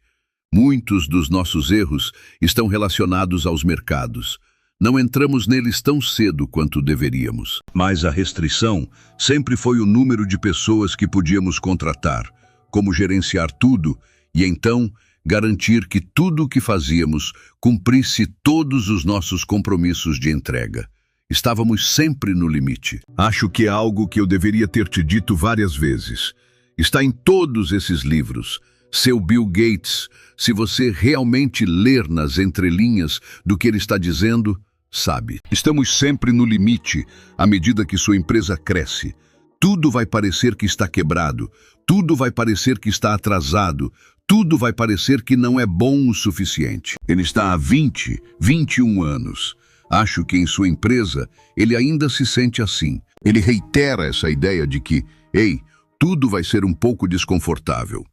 Muitos dos nossos erros estão relacionados aos mercados. Não entramos neles tão cedo quanto deveríamos. Mas a restrição sempre foi o número de pessoas que podíamos contratar, como gerenciar tudo e então garantir que tudo o que fazíamos cumprisse todos os nossos compromissos de entrega. Estávamos sempre no limite. Acho que é algo que eu deveria ter te dito várias vezes. Está em todos esses livros. Seu Bill Gates, se você realmente ler nas entrelinhas do que ele está dizendo, sabe. Estamos sempre no limite à medida que sua empresa cresce. Tudo vai parecer que está quebrado, tudo vai parecer que está atrasado, tudo vai parecer que não é bom o suficiente. Ele está há 20, 21 anos. Acho que em sua empresa ele ainda se sente assim. Ele reitera essa ideia de que, ei, tudo vai ser um pouco desconfortável.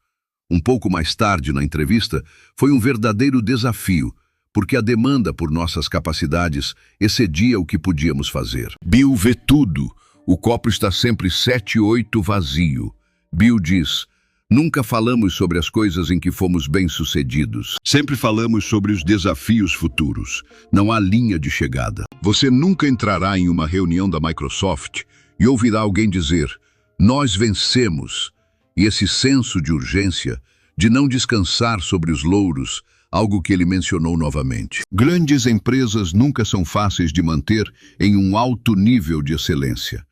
Um pouco mais tarde na entrevista, foi um verdadeiro desafio, porque a demanda por nossas capacidades excedia o que podíamos fazer. Bill vê tudo. O copo está sempre 7/8 vazio. Bill diz: nunca falamos sobre as coisas em que fomos bem-sucedidos. Sempre falamos sobre os desafios futuros. Não há linha de chegada. Você nunca entrará em uma reunião da Microsoft e ouvirá alguém dizer: nós vencemos. E esse senso de urgência, de não descansar sobre os louros, algo que ele mencionou novamente. Grandes empresas nunca são fáceis de manter em um alto nível de excelência.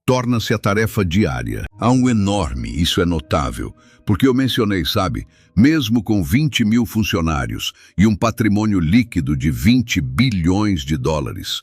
Torna-se a tarefa diária. Há um enorme, isso é notável, porque eu mencionei, sabe, mesmo com 20 mil funcionários e um patrimônio líquido de 20 bilhões de dólares.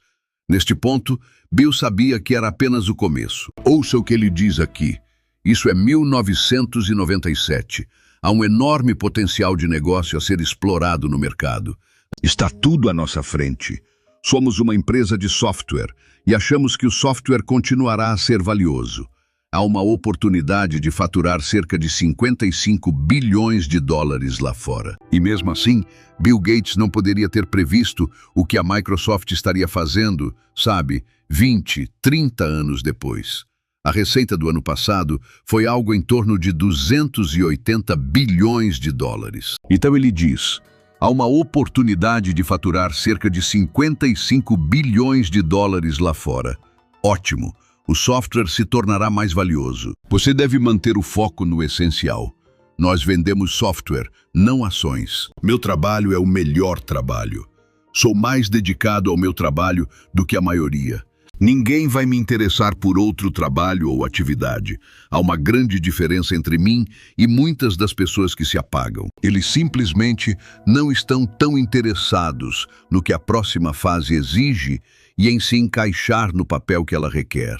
Neste ponto, Bill sabia que era apenas o começo. Ouça o que ele diz aqui. Isso é 1997. Há um enorme potencial de negócio a ser explorado no mercado. Está tudo à nossa frente. Somos uma empresa de software e achamos que o software continuará a ser valioso. Há uma oportunidade de faturar cerca de 55 bilhões de dólares lá fora. E mesmo assim, Bill Gates não poderia ter previsto o que a Microsoft estaria fazendo, sabe, 20, 30 anos depois. A receita do ano passado foi algo em torno de 280 bilhões de dólares. Então ele diz: há uma oportunidade de faturar cerca de 55 bilhões de dólares lá fora. Ótimo, o software se tornará mais valioso. Você deve manter o foco no essencial. Nós vendemos software, não ações. Meu trabalho é o melhor trabalho. Sou mais dedicado ao meu trabalho do que a maioria. Ninguém vai me interessar por outro trabalho ou atividade. Há uma grande diferença entre mim e muitas das pessoas que se apagam. Eles simplesmente não estão tão interessados no que a próxima fase exige e em se encaixar no papel que ela requer.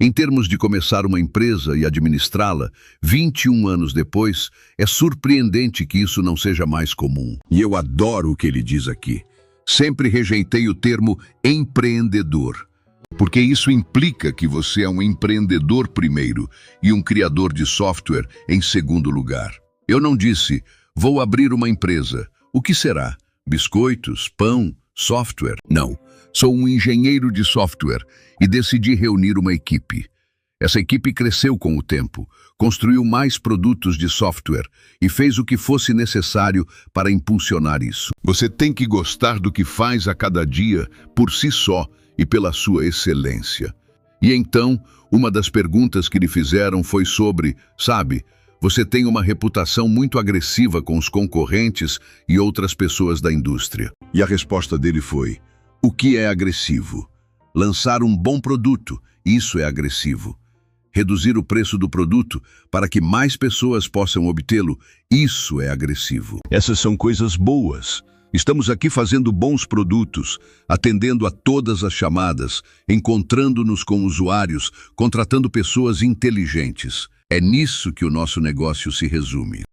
Em termos de começar uma empresa e administrá-la, 21 anos depois, é surpreendente que isso não seja mais comum. E eu adoro o que ele diz aqui. Sempre rejeitei o termo empreendedor, porque isso implica que você é um empreendedor primeiro e um criador de software em segundo lugar. Eu não disse, vou abrir uma empresa. O que será? Biscoitos, pão, software? Não. Sou um engenheiro de software e decidi reunir uma equipe. Essa equipe cresceu com o tempo, construiu mais produtos de software e fez o que fosse necessário para impulsionar isso. Você tem que gostar do que faz a cada dia por si só e pela sua excelência. E então, uma das perguntas que lhe fizeram foi sobre, sabe, você tem uma reputação muito agressiva com os concorrentes e outras pessoas da indústria. E a resposta dele foi: o que é agressivo? Lançar um bom produto, isso é agressivo. Reduzir o preço do produto para que mais pessoas possam obtê-lo, isso é agressivo. Essas são coisas boas. Estamos aqui fazendo bons produtos, atendendo a todas as chamadas, encontrando-nos com usuários, contratando pessoas inteligentes. É nisso que o nosso negócio se resume.